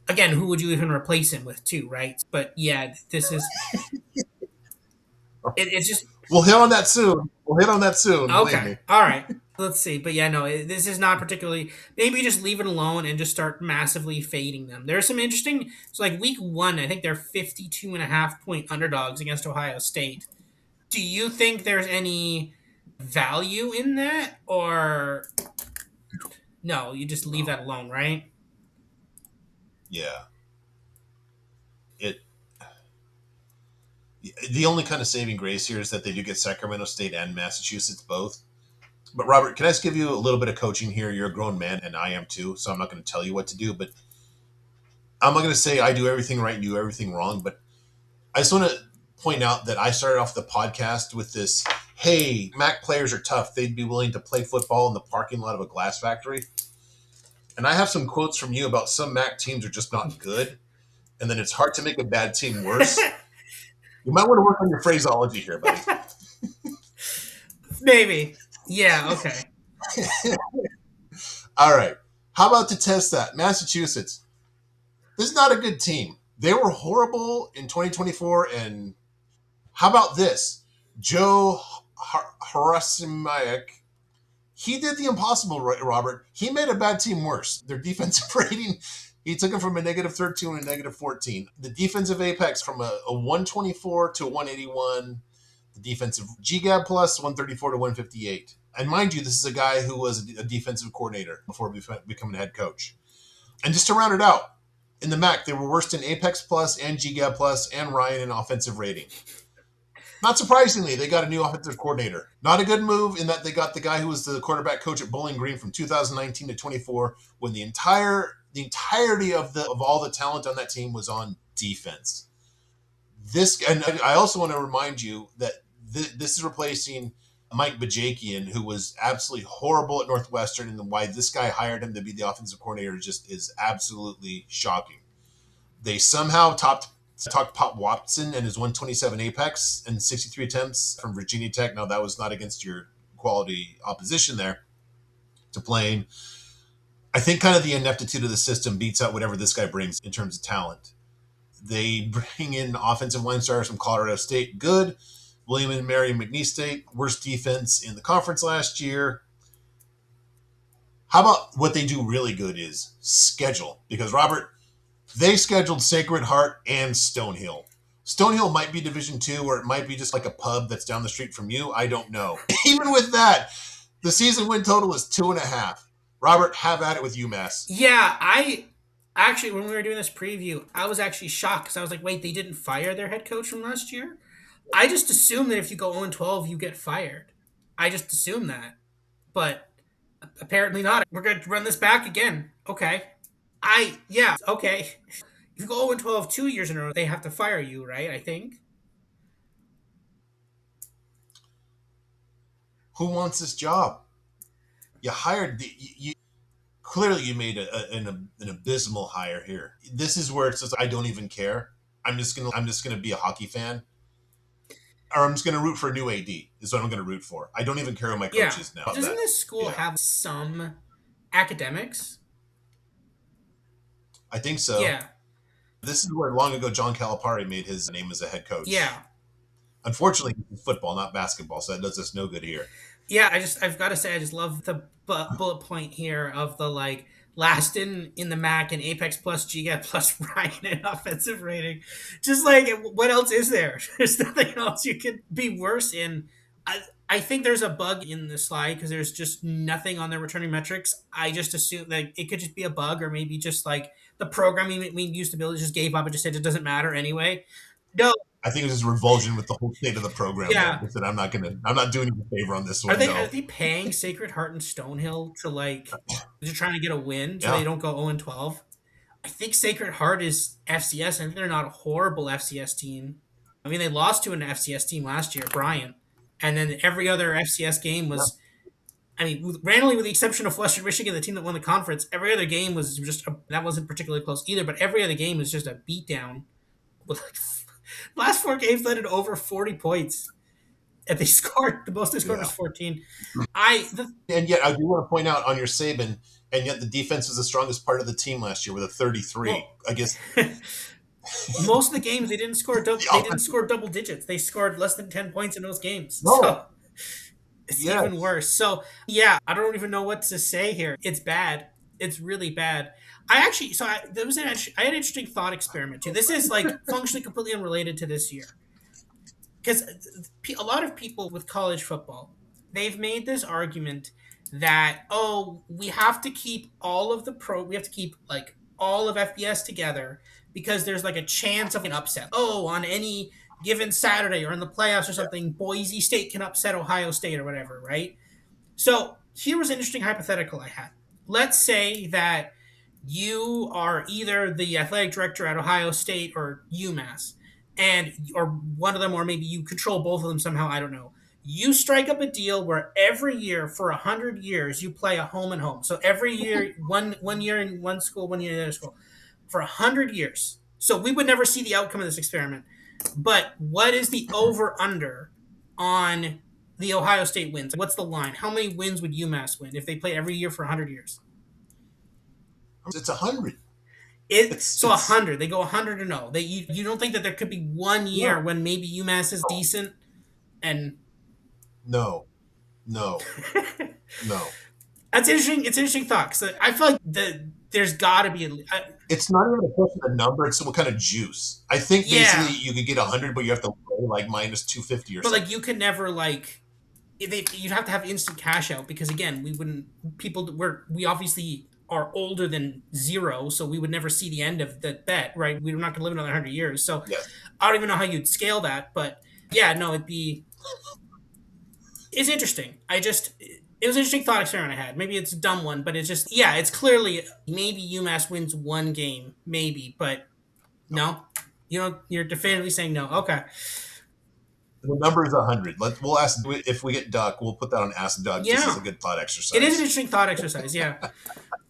again, who would you even replace him with too, right? But yeah, this is it's just We'll hit on that soon. We'll hit on that soon. Believe okay. me. All right. Let's see. But yeah, no, this is not particularly. Maybe just leave it alone and just start massively fading them. There's some interesting. So, like week one, I think they're 52.5 point underdogs against Ohio State. Do you think there's any value in that? Or no, you just leave No. that alone, right? Yeah. It. The only kind of saving grace here is that they do get Sacramento State and Massachusetts both. But Robert, can I just give you a little bit of coaching here? You're a grown man, and I am too, so I'm not going to tell you what to do. But I'm not going to say I do everything right and you do everything wrong. But I just want to point out that I started off the podcast with this: "Hey, Mac players are tough. They'd be willing to play football in the parking lot of a glass factory." And I have some quotes from you about some Mac teams are just not good, and then it's hard to make a bad team worse. You might want to work on your phraseology here, buddy. Maybe. Yeah. Okay. All right. How about to test that? Massachusetts. This is not a good team. They were horrible in 2024. And how about this? Joe Harasimayak, he did the impossible, Robert. He made a bad team worse. Their defensive rating, he took them from a negative 13 to a negative 14. The defensive apex from a 124 to a 181. The defensive GGAB plus 134 to 158. And mind you, this is a guy who was a defensive coordinator before becoming a head coach. And just to round it out, in the MAC, they were worst in Apex Plus and GGAB Plus and Ryan in offensive rating. Not surprisingly, they got a new offensive coordinator. Not a good move in that they got the guy who was the quarterback coach at Bowling Green from 2019 to 24, when the entirety of all the talent on that team was on defense. This, and I also want to remind you that this is replacing Mike Bajakian, who was absolutely horrible at Northwestern, and why this guy hired him to be the offensive coordinator just is absolutely shocking. They somehow talked Pop Watson and his 127 apex and 63 attempts from Virginia Tech. Now that was not against your quality opposition there to playing. I think kind of the ineptitude of the system beats out whatever this guy brings in terms of talent. They bring in offensive line stars from Colorado State, good. William and Mary McNeese State, worst defense in the conference last year. How about what they do really good is schedule? Because Robert, they scheduled Sacred Heart and Stonehill. Stonehill might be Division Two, or it might be just like a pub that's down the street from you. I don't know. Even with that, the season win total is 2.5. Robert, have at it with UMass. Yeah, I actually, when we were doing this preview, I was actually shocked because I was like, wait, they didn't fire their head coach from last year? I just assumed that if you go 0-12, you get fired. I just assumed that. But apparently not. We're going to run this back again. Okay. Yeah, okay. If you go 0-12 2 years in a row, they have to fire you, right? I think. Who wants this job? You hired clearly you made an abysmal hire here. This is where it says I don't even care. I'm just gonna be a hockey fan, or I'm just gonna root for a new AD. Is what I'm gonna root for. I don't even care who my coach Yeah. is now. Doesn't That this school yeah, have some academics? I think so. Yeah. This is where long ago John Calipari made his name as a head coach. Yeah. Unfortunately, it's football, not basketball, so that does us no good here. Yeah, I've got to say I just love the bullet point here of the like last in the MAC and Apex plus GGAT plus Ryan in offensive rating. Just like what else is there? There's nothing else you could be worse in. I think there's a bug in the slide because there's just nothing on their returning metrics. I just assume that it could just be a bug or maybe just like the programming that we used to build just gave up and just said it doesn't matter anyway. No, I think it's just revulsion with the whole state of the program there. yeah, They said I'm not doing you a favor on this Are one. they are No, they paying Sacred Heart and Stonehill to like they're trying to get a win so they yeah, don't go 0-12? I think Sacred Heart is FCS. I think they're not a horrible FCS team. I mean, they lost to an FCS team last year, Bryant, and then every other FCS game yeah. was. I mean, randomly, with the exception of Western Michigan, the team that won the conference, every other game was just that wasn't particularly close either. But every other game was just a beatdown. With like last four games led to over 40 points, and they scored the most they scored was Yeah. 14. I the And yet, I do want to point out on your Saban, and yet the defense was the strongest part of the team last year with a 33. well, I guess most of the games they didn't score. the They didn't offense. score double digits. They scored less than 10 points in those games. No, So it's even yes, worse. So yeah, I don't even know what to say here. It's bad. It's really bad. I actually so I, there was an I had an interesting thought experiment too. This is like functionally completely unrelated to this year because a lot of people with college football they've made this argument that we have to keep we have to keep like all of FBS together because there's like a chance of an upset. On any given Saturday or in the playoffs or yeah. something, Boise State can upset Ohio State or whatever, right? So here was an interesting hypothetical I had. Let's say that you are either the athletic director at Ohio State or UMass, and or one of them, or maybe you control both of them somehow. I don't know. You strike up a deal where every year for 100 years you play a home and home. So every year, one year in one school, 1 year in the other school, for 100 years. So we would never see the outcome of this experiment. But what is the over under on the Ohio State wins? What's the line? How many wins would UMass win if they play every year for 100 years? It's 100. It It's so a it's hundred. They go 100-0. You don't think that there could be one year no, when maybe UMass is decent and no, no, no. that's interesting. It's an interesting thought because I feel like there's got to be It's not even a question of number. It's what kind of juice. I think basically yeah, you could get 100, but you have to play like minus 250 or but like something. you could never like you'd have to have instant cash out because again we wouldn't we obviously are older than zero so we would never see the end of the bet, right? We're not going to live another 100 years, so Yes. I don't even know how you'd scale that, but yeah, no, it's interesting. It was an interesting thought experiment I had. Maybe it's a dumb one, but it's just it's clearly maybe UMass wins one game, maybe, but No. no, You're definitively saying no. Okay. The number is 100. We'll ask if we get Duck. We'll put that on Ask Duck just as a Yeah. good thought It is an exercise. interesting thought exercise. Yeah.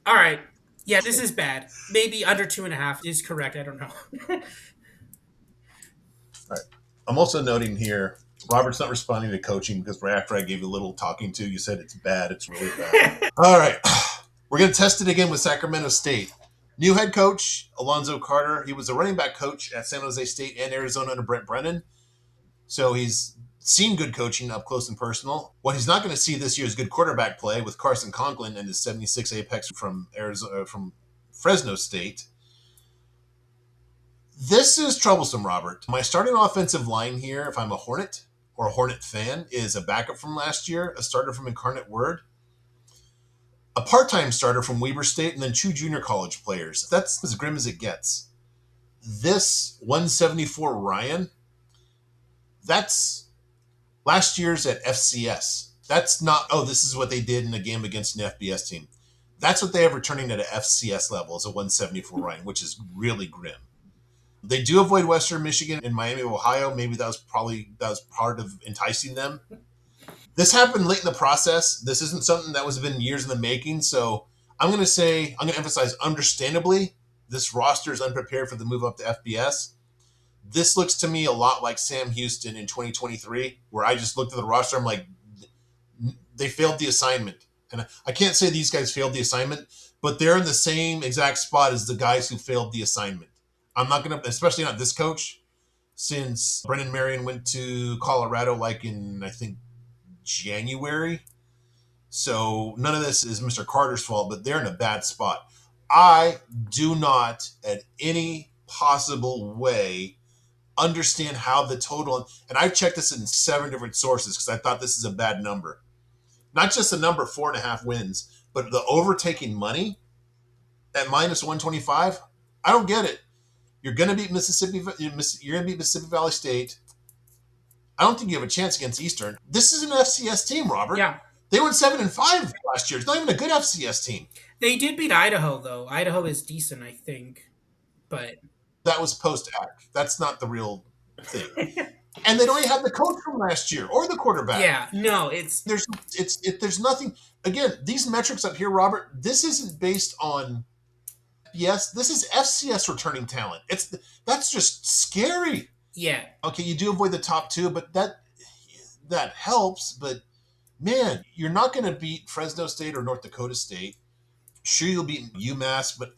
All right. Yeah, this is bad. Maybe under 2.5 is correct. I don't know. All right. I'm also noting here Robert's not responding to coaching because right after I gave you a little talking to, you said it's bad. It's really bad. All right. We're going to test it again with Sacramento State. New head coach, Alonzo Carter. He was a running back coach at San Jose State and Arizona under Brent Brennan. So he's seen good coaching up close and personal. What he's not going to see this year is good quarterback play with Carson Conklin and his 76 apex from Arizona, from Fresno State. This is troublesome, Robert. My starting offensive line here, if I'm a Hornet or a Hornet fan, is a backup from last year, a starter from Incarnate Word, a part-time starter from Weber State, and then two junior college players. That's as grim as it gets. This 174 Ryan, that's last year's at FCS. That's not, oh, this is what they did in a game against an FBS team. That's what they have returning at a FCS level as a 174 Ryan, which is really grim. They do avoid Western Michigan and Miami, Ohio. Maybe that was part of enticing them. This happened late in the process. This isn't something that was been years in the making. So I'm going to emphasize, understandably, this roster is unprepared for the move up to FBS. This looks to me a lot like Sam Houston in 2023, where I just looked at the roster. I'm like, they failed the assignment. And I can't say these guys failed the assignment, but they're in the same exact spot as the guys who failed the assignment. I'm not going to, especially not this coach, since Brennan Marion went to Colorado like in, I think, January. So none of this is Mr. Carter's fault, but they're in a bad spot. I do not, at any possible way, understand how the total, and I checked this in 7 different sources because I thought this is a bad number. Not just the number 4.5 wins, but the overtaking money at minus 125. I don't get it. You're going to beat Mississippi. You're going to beat Mississippi Valley State. I don't think you have a chance against Eastern. This is an FCS team, Robert. Yeah. They went 7-5 last year. It's not even a good FCS team. They did beat Idaho, though. Idaho is decent, I think. But That was post act. That's not the real thing. And they don't even have the coach from last year or the quarterback. yeah, no, it's There's nothing. Again, these metrics up here, Robert. This isn't based on FBS. This is FCS returning talent. That's just scary. yeah. Okay, you do avoid the top two, but that helps. But man, you're not going to beat Fresno State or North Dakota State. Sure, you'll beat UMass, but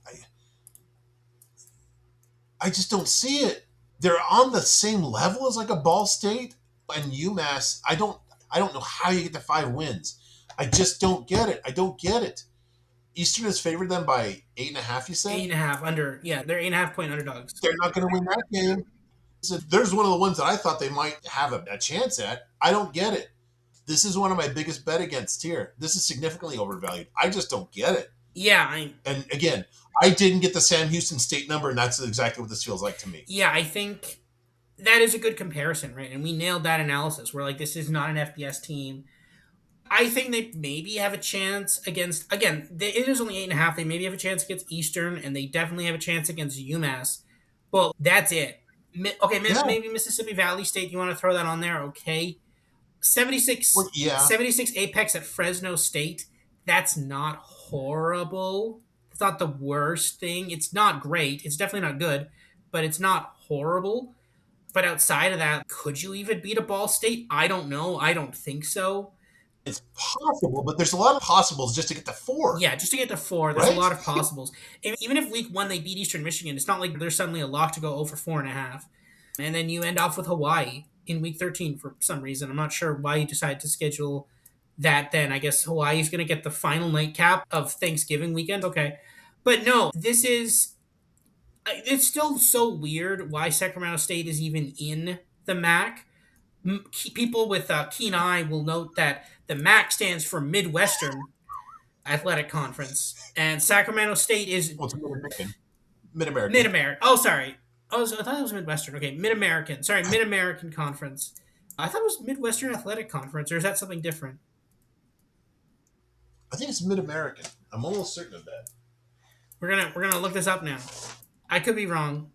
I just don't see it. They're on the same level as like a Ball State and UMass. I don't know how you get to 5 wins. I just don't get it. I don't get it. Eastern has favored them by 8.5. You Eight said and a half under. Yeah, they're 8.5 point underdogs. they're not going to win that game. So there's one of the ones that I thought they might have a chance at. I don't get it. This is one of my biggest bet against here. This is significantly overvalued. I just don't get it. Yeah, And again, I didn't get the Sam Houston State number, and that's exactly what this feels like to me. I think that is a good comparison, right? And we nailed that analysis. We're like, this is not an FBS team. I think they maybe have a chance against, again, it is only 8.5. They maybe have a chance against Eastern, and they definitely have a chance against UMass. But that's it. Okay, Yeah. maybe Mississippi Valley State, you want to throw that on there? Okay. 76, Well, yeah. 76 Apex at Fresno State. That's not horrible. It's not the worst thing. It's not great. It's definitely not good, but it's not horrible. But outside of that, could you even beat a Ball State? I don't know. I don't think so. It's possible, but there's a lot of possibles just to get to 4, Yeah, just to get to 4, there's a right? lot of possibles. Even if week 1 they beat Eastern Michigan, it's not like they're suddenly a lock to go over 4.5. And then you end off with Hawaii in week 13 for some reason. I'm not sure why you decided to schedule that then. I guess Hawaii's going to get the final nightcap of Thanksgiving weekend. Okay. But no, it's still so weird why Sacramento State is even in the MAC. People with a keen eye will note that the MAC stands for Midwestern Athletic Conference, and Sacramento State is Well, it's Mid-American. Mid-American. Mid American. Oh, sorry. Oh, I thought it was Midwestern. Okay, Mid American. Sorry, Mid American Conference. I thought it was Midwestern Athletic Conference, or is that something different? I think it's Mid-American. I'm almost certain of that. We're gonna look this up now. I could be wrong.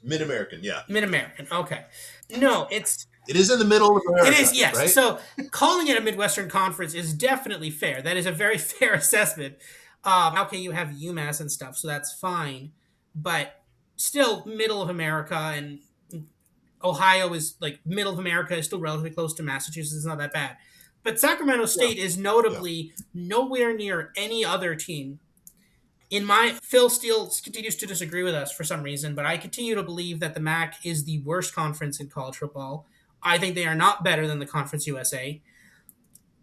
Mid American, yeah. Mid American. Okay. No, It is in the middle of it is, America, yes. right? So calling it a Midwestern Conference is definitely fair. That is a very fair assessment. Okay, you have UMass and stuff, so that's fine. But still, middle of America, and Ohio is like middle of America is still relatively close to Massachusetts. It's not that bad. But Sacramento Yeah, State is yeah. notably nowhere near any other team. In my Phil Steele continues to disagree with us for some reason, but I continue to believe that the MAC is the worst conference in college football. I think they are not better than the Conference USA.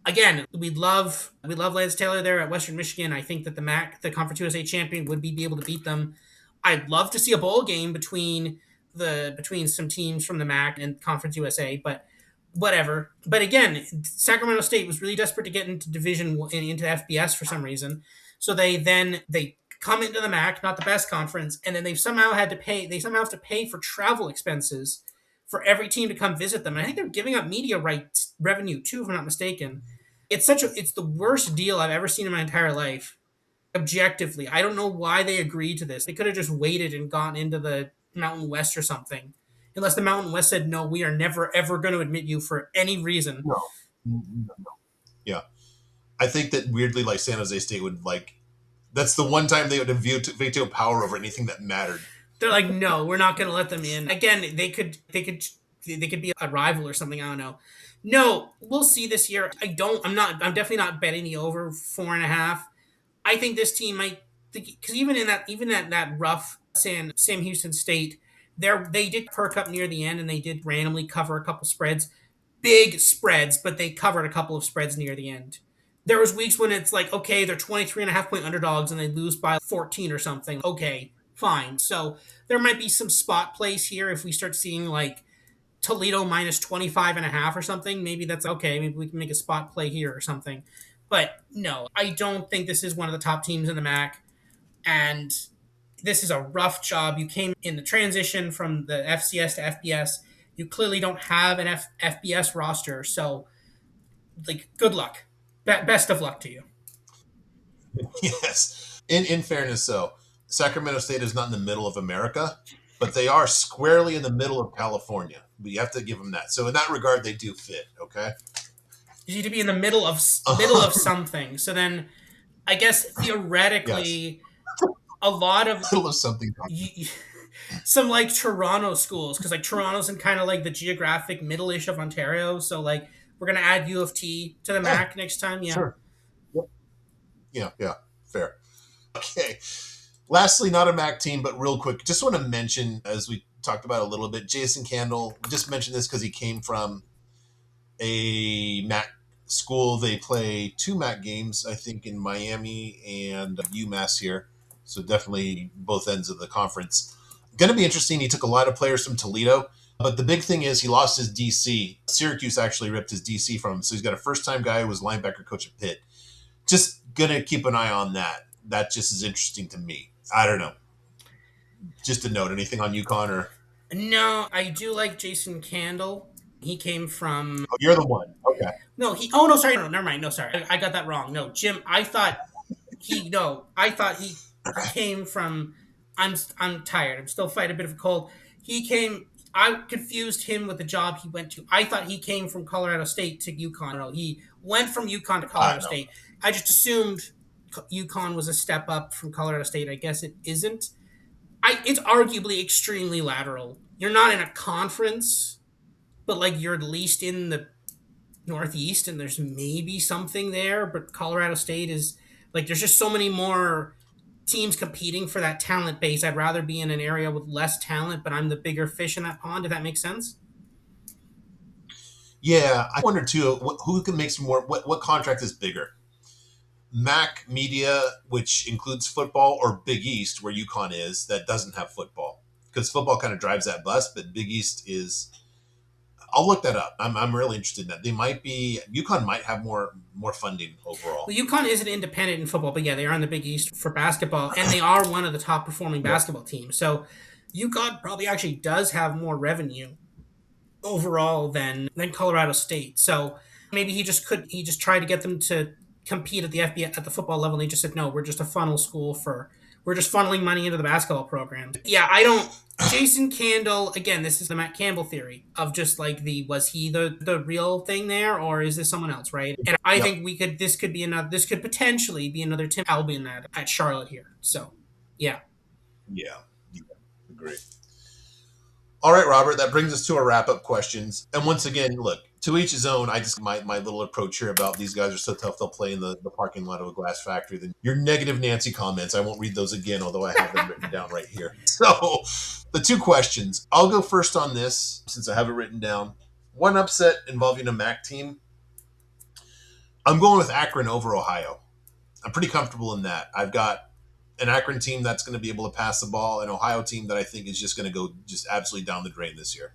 Again, we love Lance Taylor there at Western Michigan. I think that the MAC, the Conference USA champion, would be able to beat them. I'd love to see a bowl game between some teams from the MAC and Conference USA, but whatever. But again, Sacramento State was really desperate to get into Division and into FBS for some reason, so they come into the MAC, not the best conference, and then they've somehow had to pay. They somehow have to pay for travel expenses for every team to come visit them. And I think they're giving up media rights revenue too, if I'm not mistaken. It's the worst deal I've ever seen in my entire life. Objectively, I don't know why they agreed to this. They could have just waited and gotten into the Mountain West or something. Unless the Mountain West said no, we are never ever going to admit you for any reason. No. No. Yeah. I think that weirdly, like San Jose State would like. That's the one time they would have veto power over anything that mattered. They're like, no, we're not going to let them in. Again, they could be a rival or something. I don't know. No, we'll see this year. I'm definitely not betting the over 4.5. I think this team might, because even that rough Sam Houston State, they did perk up near the end and they did randomly cover a couple spreads, big spreads, but they covered a couple of spreads near the end. There was weeks when it's like, okay, they're 23.5 point underdogs and they lose by 14 or something. Okay, fine. So there might be some spot plays here if we start seeing like Toledo minus 25.5 or something. Maybe that's okay. Maybe we can make a spot play here or something. But no, I don't think this is one of the top teams in the MAC. And this is a rough job. You came in the transition from the FCS to FBS. You clearly don't have an FBS roster. So, like, good luck. Best of luck to you. Yes. In fairness, so Sacramento State is not in the middle of America, but they are squarely in the middle of California. We have to give them that. So in that regard, they do fit. Okay. You need to be in the middle of something. So then, I guess Yes. theoretically, a lot of Middle of something. some like Toronto schools, because like Toronto's in kind of like the geographic middle-ish of Ontario. So like we're gonna add U of T to the Yeah. MAC next time. Yeah. Sure. Yep. Yeah. Yeah. Fair. Okay. Lastly, not a MAC team, but real quick, just want to mention, as we talked about a little bit, Jason Candle. Just mention this because he came from a MAC school. They play two MAC games, I think, in Miami and UMass here. So definitely both ends of the conference. Going to be interesting. He took a lot of players from Toledo, but the big thing is he lost his DC. Syracuse actually ripped his DC from him. So he's got a first time guy who was linebacker coach at Pitt. Just going to keep an eye on that. That just is interesting to me. I don't know. Just a note. Anything on UConn or? No, I do like Jason Candle. He came from Oh, you're the one. Okay. no, he. Oh no, sorry, no, never mind. No, sorry, I got that wrong. No, Jim. I thought he. No, I thought he came from. I'm tired. I'm still fighting a bit of a cold. He came. I confused him with the job he went to. I thought he came from Colorado State to UConn. No, he went from UConn to Colorado No. State. I just assumed UConn was a step up from Colorado State. I guess it isn't. It's arguably extremely lateral. You're not in a conference, but like you're at least in the Northeast, and there's maybe something there. But Colorado State is like there's just so many more teams competing for that talent base. I'd rather be in an area with less talent, but I'm the bigger fish in that pond. If that makes sense. Yeah, I wonder too. Who can make some more? What contract is bigger? Mac Media, which includes football, or Big East, where UConn is, that doesn't have football, because football kind of drives that bus. But Big East is. I'll look that up. I'm really interested in that. They might be UConn might have more funding overall. Well, UConn isn't independent in football, but yeah, they are in the Big East for basketball, and they are one of the top performing Yep. basketball teams. So UConn probably actually does have more revenue overall than Colorado State. So maybe he just tried to get them to compete at the FBS at the football level, and they just said no, we're just a funnel school for We're just funneling money into the basketball programs. Yeah, I don't. Jason Candle, again, this is the Matt Campbell theory of just like was he the real thing there, or is this someone else, right? And I Yep. think this could potentially be another Tim Albion at Charlotte here. So yeah. Yeah. Yeah. Agree. All right, Robert, that brings us to our wrap up questions. And once again, look, to each his own. I just, my little approach here about these guys are so tough they'll play in the parking lot of a glass factory. Then your negative Nancy comments, I won't read those again, although I have them written down right here. So the two questions. I'll go first on this since I have it written down. One upset involving a MAC team. I'm going with Akron over Ohio. I'm pretty comfortable in that. I've got an Akron team that's going to be able to pass the ball, an Ohio team that I think is just going to go just absolutely down the drain this year.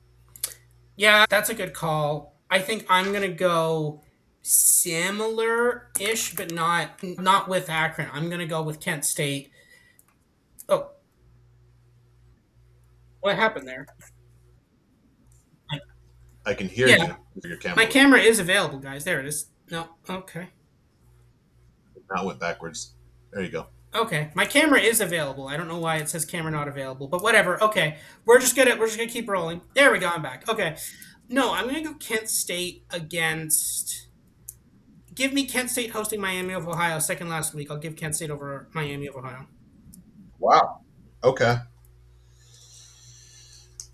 Yeah, that's a good call. I think I'm gonna go similar-ish, but not with Akron. I'm gonna go with Kent State. Oh, what happened there? I can hear Yeah, you. Your my camera camera is available, guys. There it is. No, okay. now went backwards. There you go. Okay, my camera is available. I don't know why it says camera not available, but whatever. Okay, we're just gonna keep rolling. There we go. I'm back. Okay, no, I'm gonna go Kent State against. Give me Kent State hosting Miami of Ohio second last week. I'll give Kent State over Miami of Ohio. Wow. Okay.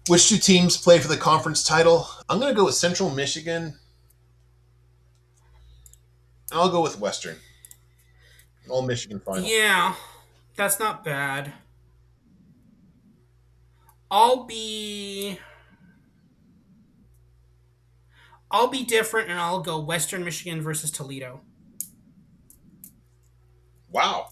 Which two teams play for the conference title? I'm going to go with Central Michigan. I'll go with Western. All Michigan final. Yeah, that's not bad. I'll be I'll be different and I'll go Western Michigan versus Toledo. Wow.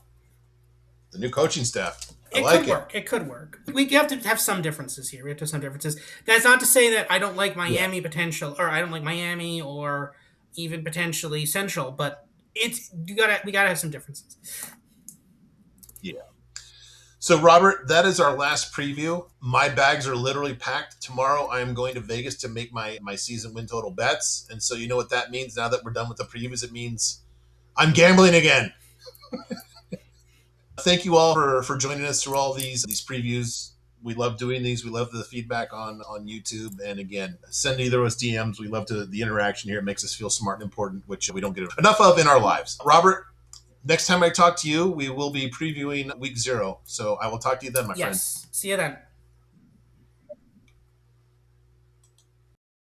The new coaching staff. I It like could it. work. It could work. We have to have some differences here. We have to have some differences. That's not to say that I don't like Yeah. Miami potential, or I don't like Miami, or even potentially Central. But we gotta have some differences. Yeah. So, Robert, that is our last preview. My bags are literally packed. Tomorrow, I am going to Vegas to make my season win total bets. And so, you know what that means now that we're done with the previews? It means I'm gambling again. Thank you all for joining us through all these previews. We love doing these. We love the feedback on YouTube. And again, send either of us DMs. We love the interaction here. It makes us feel smart and important, which we don't get enough of in our lives. Robert, next time I talk to you, we will be previewing week 0. So I will talk to you then, my friend. Yes. See you then.